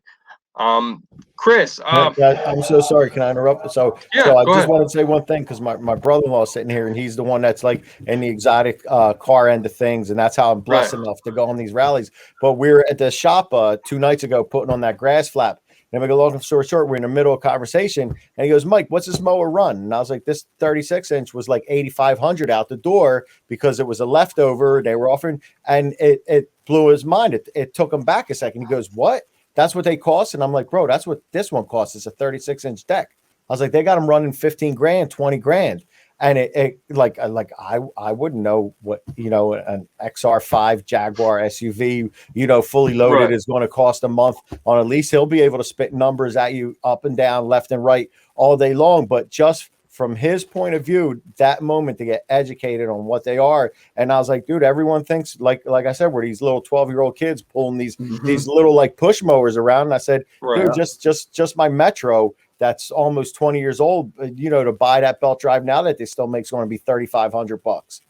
Speaker 1: Chris,
Speaker 2: I'm so sorry. Can I interrupt? So I just want to say one thing, because my brother-in-law is sitting here, and he's the one that's like in the exotic car end of things, and that's how I'm blessed enough to go on these rallies. But we were at the shop 2 nights ago putting on that grass flap. And we go, long story short, we're in the middle of conversation, and he goes, Mike, what's this mower run? And I was like, this 36-inch was like 8,500 out the door because it was a leftover. They were offering, and it blew his mind. It took him back a second. He goes, what? That's what they cost? And I'm like, bro, that's what this one costs. It's a 36-inch deck. I was like, they got them running 15 grand, 20 grand. And it I wouldn't know what, you know, an XR5 Jaguar SUV, you know, fully loaded is going to cost a month on a lease. He'll be able to spit numbers at you up and down, left and right all day long. But just from his point of view, that moment to get educated on what they are. And I was like, dude, everyone thinks like I said, we're these little 12-year-old kids pulling these little like push mowers around. And I said, dude, just my Metro, that's almost 20 years old, you know, to buy that belt drive now that they still make is going to be $3,500.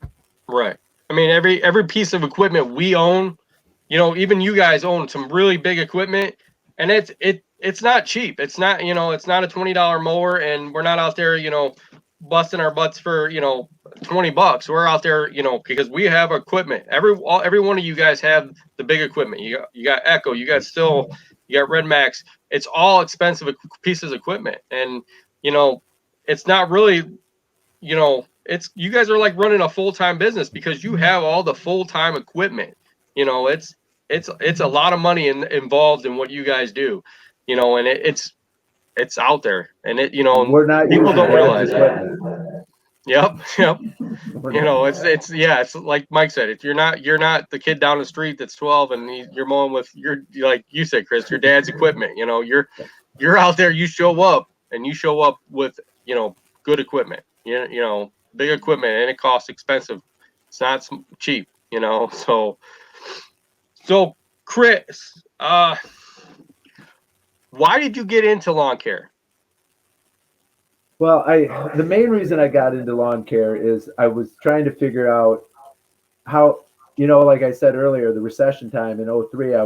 Speaker 1: Right. I mean, every piece of equipment we own, you know, even you guys own some really big equipment, and it's not cheap. It's not, you know, it's not a $20 mower, and we're not out there, you know, busting our butts for, you know, $20. We're out there, you know, because we have equipment. Every one of you guys have the big equipment. You got Echo, you got Still, you got Red Max. It's all expensive pieces of equipment, and you know, it's not really, you know, it's, you guys are like running a full-time business because you have all the full-time equipment. You know, it's a lot of money involved in what you guys do, you know, and it's out there, and it, you know, people don't realize it. Yep. You know, it's like Mike said, if you're not the kid down the street that's 12 and you're mowing with like you said, Chris, your dad's equipment, you know, you're out there, you show up with, you know, good equipment, you know, big equipment, and it costs expensive. It's not cheap, you know. So Chris, why did you get into lawn care?
Speaker 6: Well, the main reason I got into lawn care is I was trying to figure out how, you know, like I said earlier, the recession time in 2003, I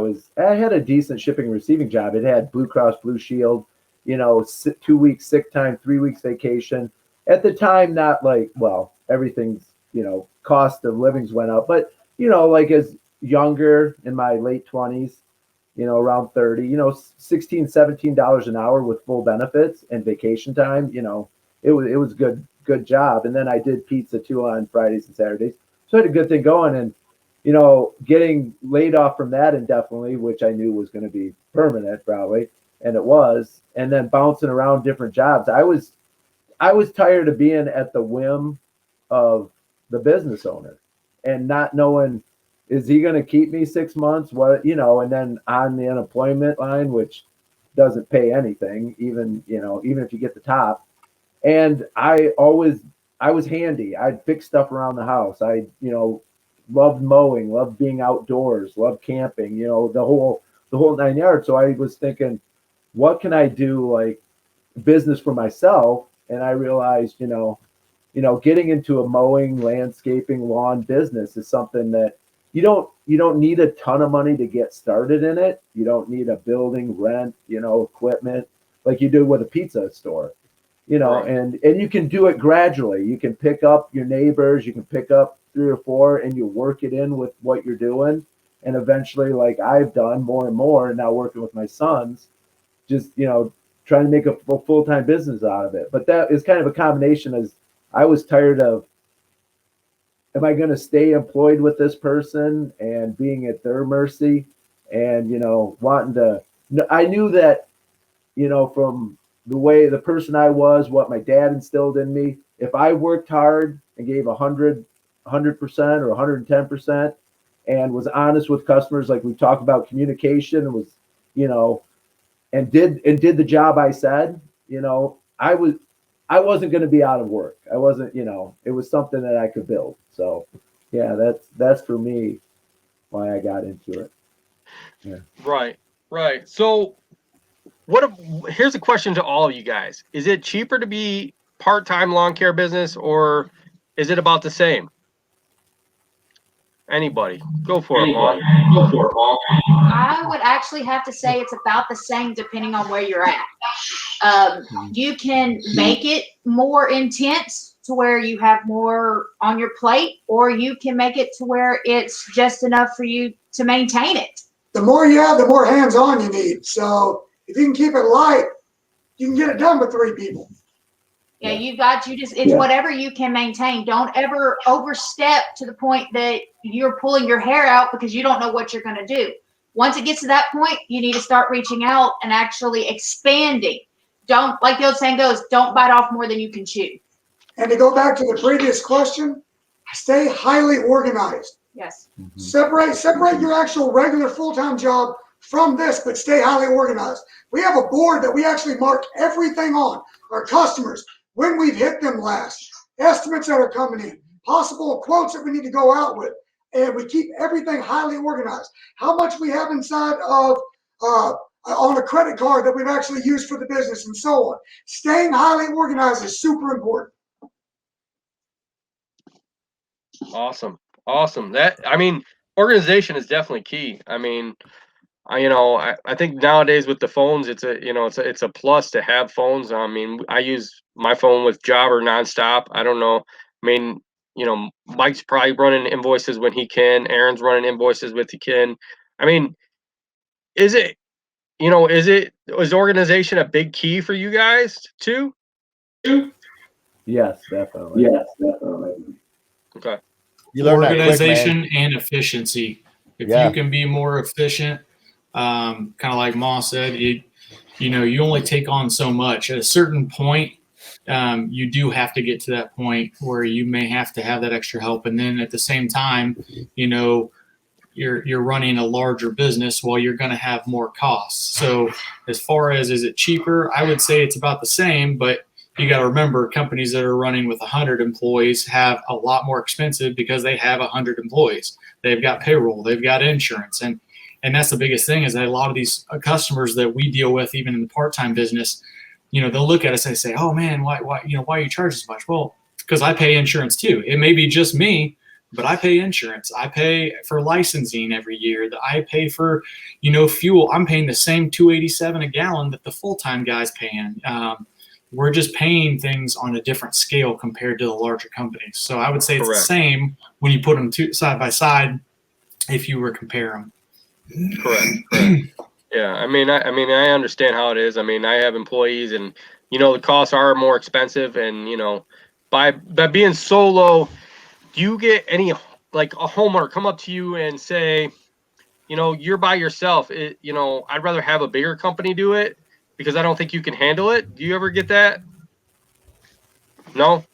Speaker 6: had a decent shipping and receiving job. It had Blue Cross Blue Shield, you know, 2 weeks sick time, 3 weeks vacation. At the time, not like, well, everything's, you know, cost of livings went up, but, you know, like as younger in my late 20s, you know, around 30, you know, $16, $17 an hour with full benefits and vacation time, you know, it was good job. And then I did pizza too on Fridays and Saturdays. So I had a good thing going, and, you know, getting laid off from that indefinitely, which I knew was going to be permanent probably. And it was, and then bouncing around different jobs. I was tired of being at the whim of the business owner and not knowing, is he going to keep me 6 months? What, and then on the unemployment line, which doesn't pay anything, even if you get the top. And I was handy. I'd fix stuff around the house. I, loved mowing, loved being outdoors, loved camping, the whole 9 yards. So I was thinking, what can I do, like business for myself? And I realized, getting into a mowing, landscaping, lawn business is something that you don't need a ton of money to get started in it. You don't need a building, rent, equipment like you do with a pizza store,
Speaker 1: Right.
Speaker 6: and you can do it gradually. You can pick up your neighbors, you can pick up 3 or 4, and you work it in with what you're doing. And eventually, like I've done more and more, and now working with my sons, just, trying to make a full-time business out of it. But that is kind of a combination, as I was tired of, am I going to stay employed with this person and being at their mercy and, wanting to, I knew that, from the way the person I was, what my dad instilled in me, if I worked hard and gave 100% or 110% and was honest with customers, like we talked about communication, was, and did the job I said, I wasn't going to be out of work. I wasn't, it was something that I could build. So yeah, that's for me why I got into it. Yeah.
Speaker 1: Right. So here's a question to all of you guys. Is it cheaper to be part-time lawn care business, or is it about the same? Anybody? Go for it, Mom.
Speaker 4: I would actually have to say it's about the same depending on where you're at. You can make it more intense to where you have more on your plate, or you can make it to where it's just enough for you to maintain it.
Speaker 5: The more you have, the more hands-on you need. So if you can keep it light, you can get it done with 3 people.
Speaker 4: Yeah, it's whatever you can maintain. Don't ever overstep to the point that you're pulling your hair out because you don't know what you're going to do. Once it gets to that point, you need to start reaching out and actually expanding. Don't, like the old saying goes, don't bite off more than you can chew.
Speaker 5: And to go back to the previous question, stay highly organized.
Speaker 4: Yes.
Speaker 5: Mm-hmm. Separate your actual regular full-time job from this, but stay highly organized. We have a board that we actually mark everything on. Our customers, when we've hit them last, estimates that are coming in, possible quotes that we need to go out with, and we keep everything highly organized. How much we have inside of on a credit card that we've actually used for the business, and so on. Staying highly organized is super important.
Speaker 1: Awesome. Organization is definitely key. I think nowadays with the phones, it's a plus to have phones. I use my phone with Jobber nonstop. I don't know. Mike's probably running invoices when he can. Aaron's running invoices with he can. Is organization a big key for you guys too?
Speaker 6: Yes, definitely.
Speaker 1: Okay.
Speaker 2: You learn that quick,
Speaker 3: organization
Speaker 2: man.
Speaker 3: and efficiency. If
Speaker 2: Yeah.
Speaker 3: you can be more efficient, kind of like Ma said, you only take on so much. At a certain point, you do have to get to that point where you may have to have that extra help. And then at the same time, you're running a larger business while you're going to have more costs. So as far as, is it cheaper? I would say it's about the same, but you got to remember, companies that are running with 100 employees have a lot more expensive because they have 100 employees. They've got payroll, they've got insurance. And that's the biggest thing, is that a lot of these customers that we deal with, even in the part-time business, they'll look at us and say, oh man, why are you charging so much? Well, because I pay insurance too. It may be just me, but I pay insurance. I pay for licensing every year. I pay for, fuel. I'm paying the same $2.87 a gallon that the full-time guy's paying. We're just paying things on a different scale compared to the larger companies. So I would say it's
Speaker 1: Correct.
Speaker 3: the same when you put them side by side, if you were to compare them.
Speaker 1: Correct. Yeah. I understand how it is. I have employees, and the costs are more expensive, and by being solo, do you get any, like, a homeowner come up to you and say, you're by yourself, I'd rather have a bigger company do it because I don't think you can handle it? Do you ever get that? No,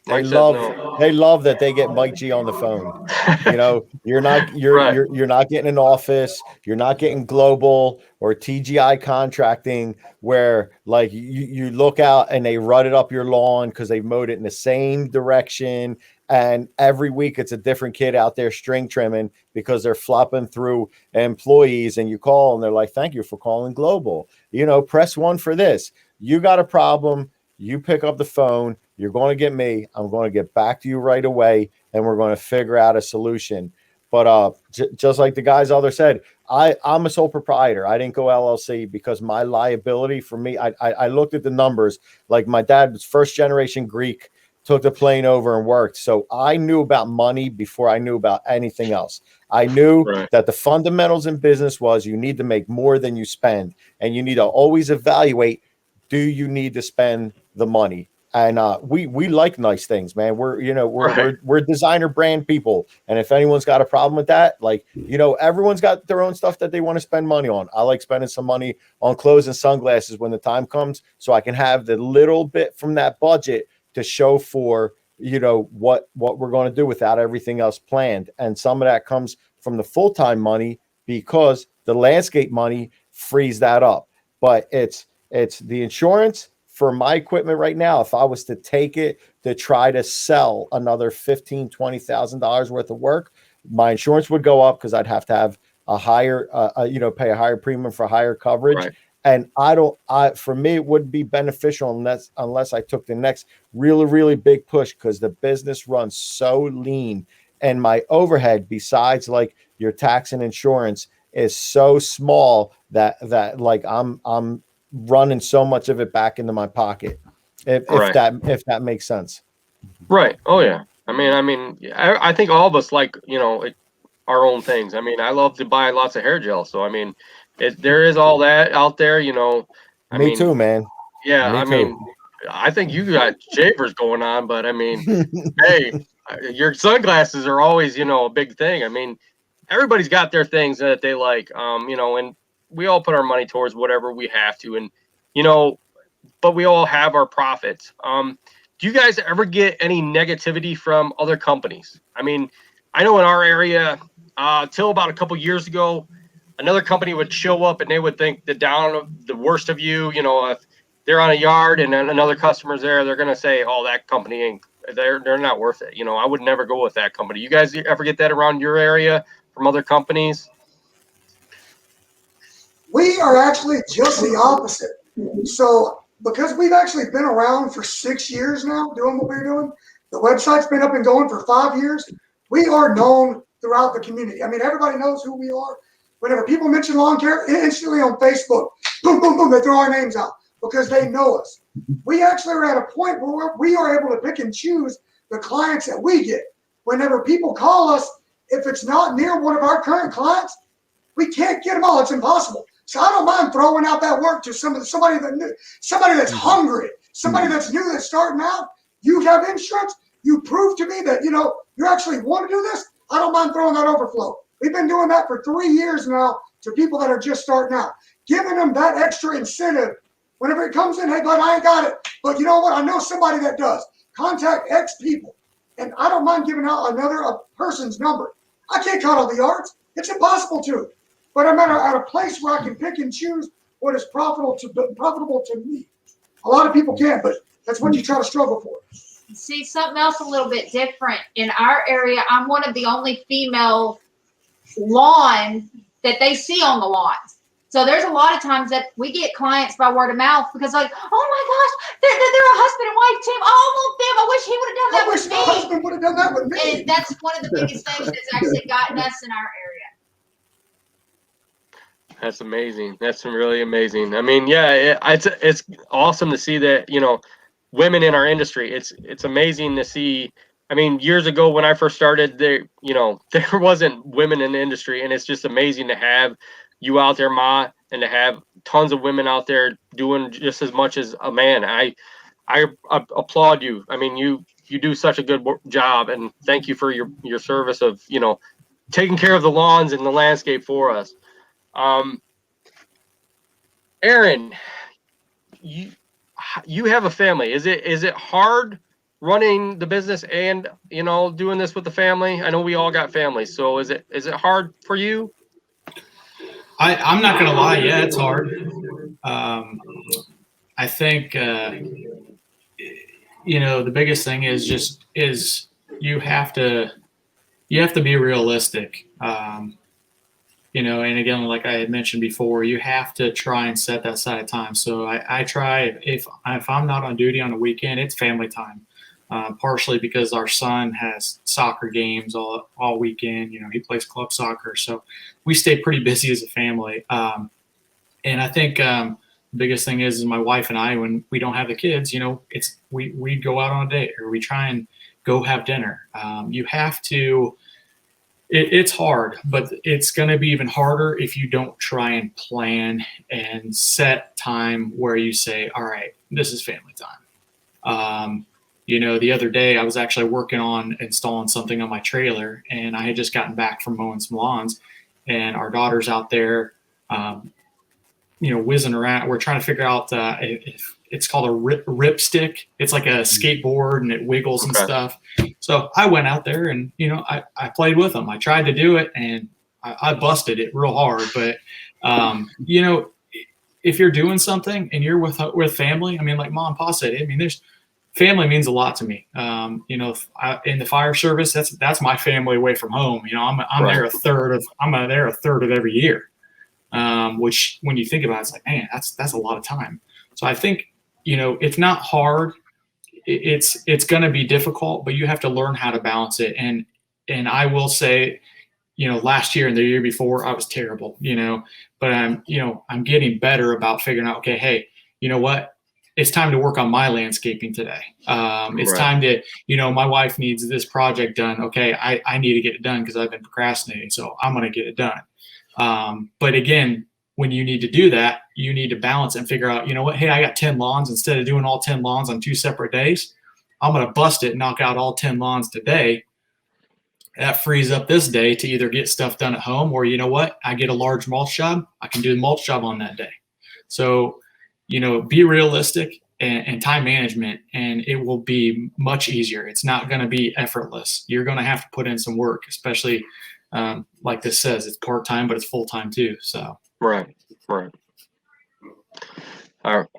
Speaker 2: They
Speaker 1: Mike says
Speaker 2: love
Speaker 1: no.
Speaker 2: they love that they get Mike G on the phone. You know,
Speaker 1: Right.
Speaker 2: you're not getting an office, you're not getting global or TGI contracting where like you look out and they rutted up your lawn because they mowed it in the same direction. And every week it's a different kid out there string trimming because they're flopping through employees, and you call and they're like, thank you for calling global. You know, press 1 for this. You got a problem, you pick up the phone, you're going to get me, I'm going to get back to you right away, and we're going to figure out a solution. But just like the guys other said, I'm a sole proprietor. I didn't go LLC because my liability for me, I looked at the numbers. Like my dad was first generation Greek, took the plane over and worked. So I knew about money before I knew about anything else. I knew
Speaker 1: Right.
Speaker 2: that the fundamentals in business was you need to make more than you spend, and you need to always evaluate, do you need to spend the money? And we like nice things, man. We're designer brand people, and if anyone's got a problem with that, like, you know, everyone's got their own stuff that they want to spend money on. I like spending some money on clothes and sunglasses when the time comes, so I can have the little bit from that budget to show for, you know, what we're going to do without everything else planned. And some of that comes from the full-time money because the landscape money frees that up. But it's the insurance for my equipment right now. If I was to take it to try to sell another $15,000-$20,000 worth of work, my insurance would go up because I'd have to have a higher, pay a higher premium for higher coverage.
Speaker 1: Right.
Speaker 2: And for me, it wouldn't be beneficial unless I took the next really, really big push, because the business runs so lean, and my overhead, besides like your tax and insurance, is so small that like I'm running so much of it back into my pocket. If that makes sense.
Speaker 1: Right. Oh yeah. I think all of us like, you know, our own things. I mean, I love to buy lots of hair gel. So, I mean, there is all that out there, you know.
Speaker 2: Me too, man.
Speaker 1: Yeah.
Speaker 2: Me
Speaker 1: I
Speaker 2: too.
Speaker 1: mean, I think you got shavers going on, but I mean, hey, your sunglasses are always, you know, a big thing. I mean, everybody's got their things that they like, you know, and we all put our money towards whatever we have to, and, you know, but we all have our profits. Do you guys ever get any negativity from other companies? I mean, I know in our area, till about a couple years ago, another company would show up and they would think the worst of you. You know, if they're on a yard and then another customer's there, they're gonna say, "Oh, that company ain't. They're not worth it." You know, I would never go with that company. You guys ever get that around your area from other companies?
Speaker 5: We are actually just the opposite. So because we've actually been around for 6 years now doing what we're doing, the website's been up and going for 5 years. We are known throughout the community. I mean, everybody knows who we are. Whenever people mention lawn care, instantly on Facebook, boom, boom, boom, they throw our names out because they know us. We actually are at a point where we are able to pick and choose the clients that we get. Whenever people call us, if it's not near one of our current clients, we can't get them all. It's impossible. So I don't mind throwing out that work to somebody that's hungry, somebody that's new, that's starting out. You have insurance. You prove to me that, you know, you actually want to do this. I don't mind throwing that overflow. We've been doing that for 3 years now to people that are just starting out, giving them that extra incentive. Whenever it comes in, hey, bud, I ain't got it, but you know what? I know somebody that does. Contact X people. And I don't mind giving out a person's number. I can't cut all the yards. It's impossible to. But I'm at a place where I can pick and choose what is profitable to me. A lot of people can't, but that's what you try to struggle for.
Speaker 4: See, something else a little bit different. In our area, I'm one of the only female lawn that they see on the lawns. So there's a lot of times that we get clients by word of mouth because like, oh my gosh, they're a husband and wife team. Oh, I love them. I wish he would have done that with me.
Speaker 5: My husband would have done that with me.
Speaker 4: And that's one of the biggest things that's actually gotten us in our area.
Speaker 1: That's amazing. That's really amazing. I mean, yeah, it's awesome to see that, you know, women in our industry. It's amazing to see. I mean, years ago when I first started, there wasn't women in the industry, and it's just amazing to have you out there, Ma, and to have tons of women out there doing just as much as a man. I applaud you. I mean, you do such a good job, and thank you for your service of, you know, taking care of the lawns and the landscape for us. Aaron, you have a family. Is it hard running the business and, you know, doing this with the family? I know we all got families. So is it hard for you?
Speaker 3: I'm not going to lie. Yeah, it's hard. I think, you know, the biggest thing is you have to be realistic. You know, and again, like I had mentioned before, you have to try and set that aside time. So I try, if I'm not on duty on a weekend, it's family time. Partially because our son has soccer games all weekend. You know, he plays club soccer, so we stay pretty busy as a family. And I think the biggest thing is my wife and I, when we don't have the kids, you know, it's we go out on a date or we try and go have dinner. You have to. It's hard, but it's going to be even harder if you don't try and plan and set time where you say, all right, this is family time. You know, the other day I was actually working on installing something on my trailer, and I had just gotten back from mowing some lawns, and our daughter's out there, you know, whizzing around. We're trying to figure out if it's called a rip stick. It's like a skateboard and it wiggles and stuff. So I went out there and, you know, I played with them. I tried to do it and I busted it real hard. But, you know, if you're doing something and you're with family, I mean, like Mom and Pa said, I mean, family means a lot to me. You know, in the fire service, that's my family away from home. You know, I'm there a third of every year. Which when you think about it, it's like, man, that's a lot of time. So I think, you know, it's not hard. It's going to be difficult, but you have to learn how to balance it. And I will say, you know, last year and the year before, I was terrible, you know, but I'm getting better about figuring out, okay, hey, you know what? It's time to work on my landscaping today. It's time to, you know, my wife needs this project done. Okay. I need to get it done because I've been procrastinating. So I'm going to get it done. But again, when you need to do that, you need to balance and figure out, you know what, hey, I got 10 lawns. Instead of doing all 10 lawns on 2 separate days, I'm going to bust it and knock out all 10 lawns today. That frees up this day to either get stuff done at home or, you know what, I get a large mulch job. I can do the mulch job on that day. So, you know, be realistic and time management, and it will be much easier. It's not going to be effortless. You're going to have to put in some work, especially like this says, it's part-time, but it's full-time too. So. Right.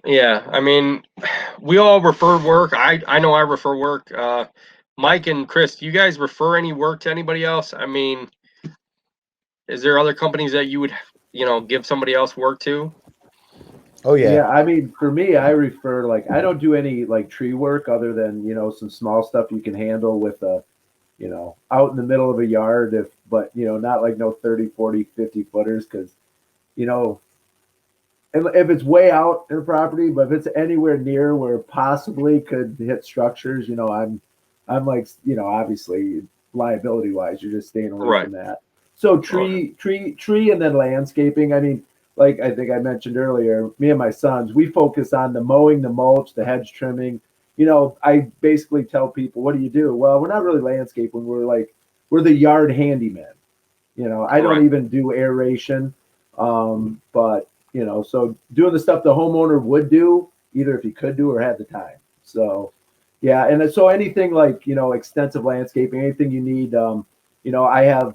Speaker 1: Yeah, I mean, we all refer work. I know I refer work. Mike and Chris, do you guys refer any work to anybody else? I mean, is there other companies that you would, you know, give somebody else work to?
Speaker 2: Oh yeah.
Speaker 6: Yeah, I mean, for me, I refer, like, I don't do any like tree work other than, you know, some small stuff you can handle with a, you know, out in the middle of a yard, but you know, not like no 30, 40, 50 footers, because, you know, if it's way out in the property, but if it's anywhere near where it possibly could hit structures, you know, I'm like, you know, obviously liability wise, you're just staying away from that. So tree, and then landscaping. I mean, like I think I mentioned earlier, me and my sons, we focus on the mowing, the mulch, the hedge trimming. You know, I basically tell people, what do you do? Well, we're not really landscaping. We're the yard handyman. You know, I don't even do aeration. But, you know, so doing the stuff the homeowner would do, either if he could do or had the time. So, yeah. And so anything like, you know, extensive landscaping, anything you need, you know, I have,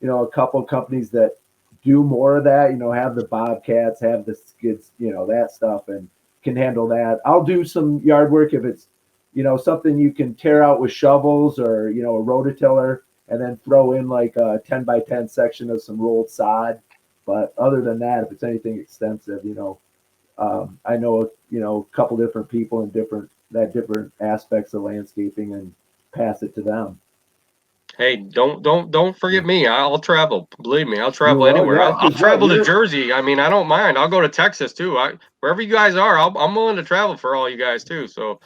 Speaker 6: you know, a couple of companies that do more of that, you know, have the Bobcats, have the skids, you know, that stuff, and can handle that. I'll do some yard work if it's, you know, something you can tear out with shovels or, you know, a rototiller, and then throw in like a 10 by 10 section of some rolled sod. But other than that, if it's anything extensive, you know, I know, you know, a couple different people in different aspects of landscaping, and pass it to them.
Speaker 1: Hey, don't forget me. I'll travel. Believe me, I'll travel
Speaker 6: You will,
Speaker 1: anywhere.
Speaker 6: yeah,
Speaker 1: I'll travel to Jersey. I mean, I don't mind. I'll go to Texas too. Wherever you guys are, I'm willing to travel for all you guys too. So,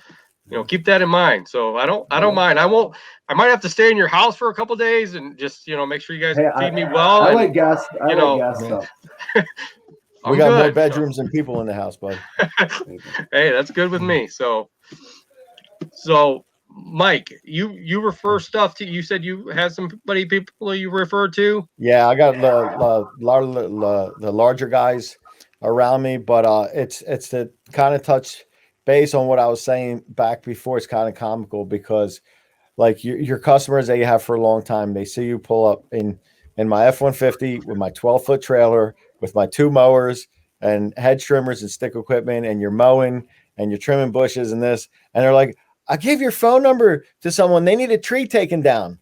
Speaker 1: you know, keep that in mind. So I don't mind. I might have to stay in your house for a couple days and just, you know, make sure you guys feed me well.
Speaker 6: I
Speaker 1: and,
Speaker 6: like gas. I like gas stuff.
Speaker 2: We got more bedrooms than people in the house, bud.
Speaker 1: Hey, that's good with me. So Mike, you refer stuff to. You said you had somebody people you refer to.
Speaker 2: Yeah, I got the larger guys around me, but it's to kind of touch based on what I was saying back before, it's kind of comical because like your customers that you have for a long time, they see you pull up in my F-150 with my 12-foot trailer with my 2 mowers and hedge trimmers and stick equipment, and you're mowing and you're trimming bushes and this, and they're like, I gave your phone number to someone, they need a tree taken down.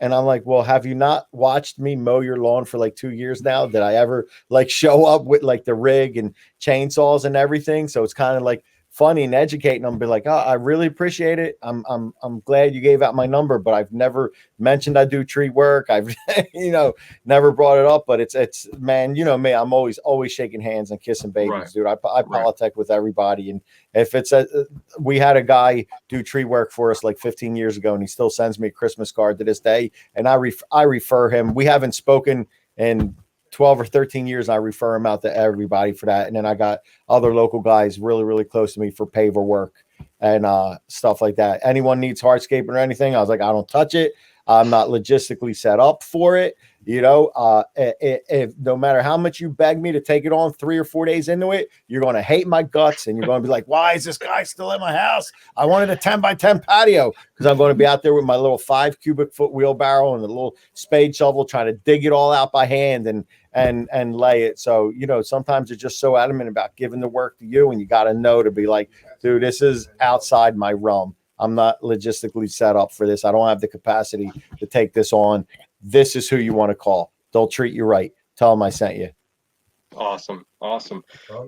Speaker 2: And I'm like, well, have you not watched me mow your lawn for like 2 years now? Did I ever like show up with like the rig and chainsaws and everything? So it's kind of like funny and educating them, be like, oh, I really appreciate it. I'm glad you gave out my number, but I've never mentioned I do tree work. I've never brought it up, but it's man, you know me, I'm always shaking hands and kissing babies, dude. I politic with everybody, and if it's we had a guy do tree work for us like 15 years ago, and he still sends me a Christmas card to this day, and I refer him. We haven't spoken in 12 or 13 years. I refer him out to everybody for that. And then I got other local guys really, really close to me for paver work and stuff like that. Anyone needs hardscaping or anything, I was like, I don't touch it. I'm not logistically set up for it. If no matter how much you beg me to take it on 3 or 4 days into it, you're going to hate my guts, and you're going to be like, why is this guy still in my house? I wanted a 10 by 10 patio, because I'm going to be out there with my little 5 cubic foot wheelbarrow and a little spade shovel trying to dig it all out by hand and lay it. So, sometimes you're just so adamant about giving the work to you, and you got to know to be like, dude, this is outside my realm. I'm not logistically set up for this. I don't have the capacity to take this on. This is who you want to call. They'll treat you right. Tell them I sent you.
Speaker 1: Awesome.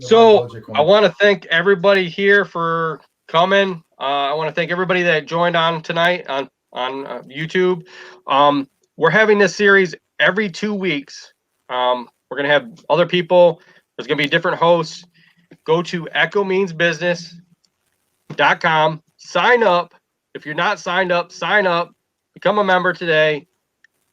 Speaker 1: So I want to thank everybody here for coming. I want to thank everybody that joined on tonight on YouTube. We're having this series every 2 weeks. We're going to have other people. There's going to be different hosts. Go to echomeansbusiness.com. Sign up. If you're not signed up, sign up. Become a member today.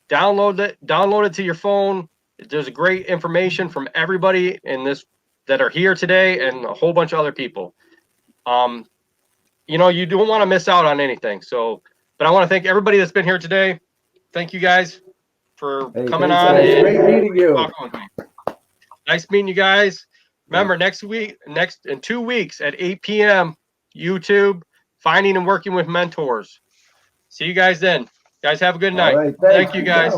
Speaker 1: Download it to your phone. There's great information from everybody in this that are here today and a whole bunch of other people. You don't want to miss out on anything. So, but I want to thank everybody that's been here today. Thank you guys for coming on.
Speaker 6: Great meeting you.
Speaker 1: Nice meeting you guys. Remember, next in 2 weeks at 8 p.m. YouTube, Finding and Working with Mentors. See you guys then. Guys, have a good night.
Speaker 6: All right,
Speaker 1: thank you, guys.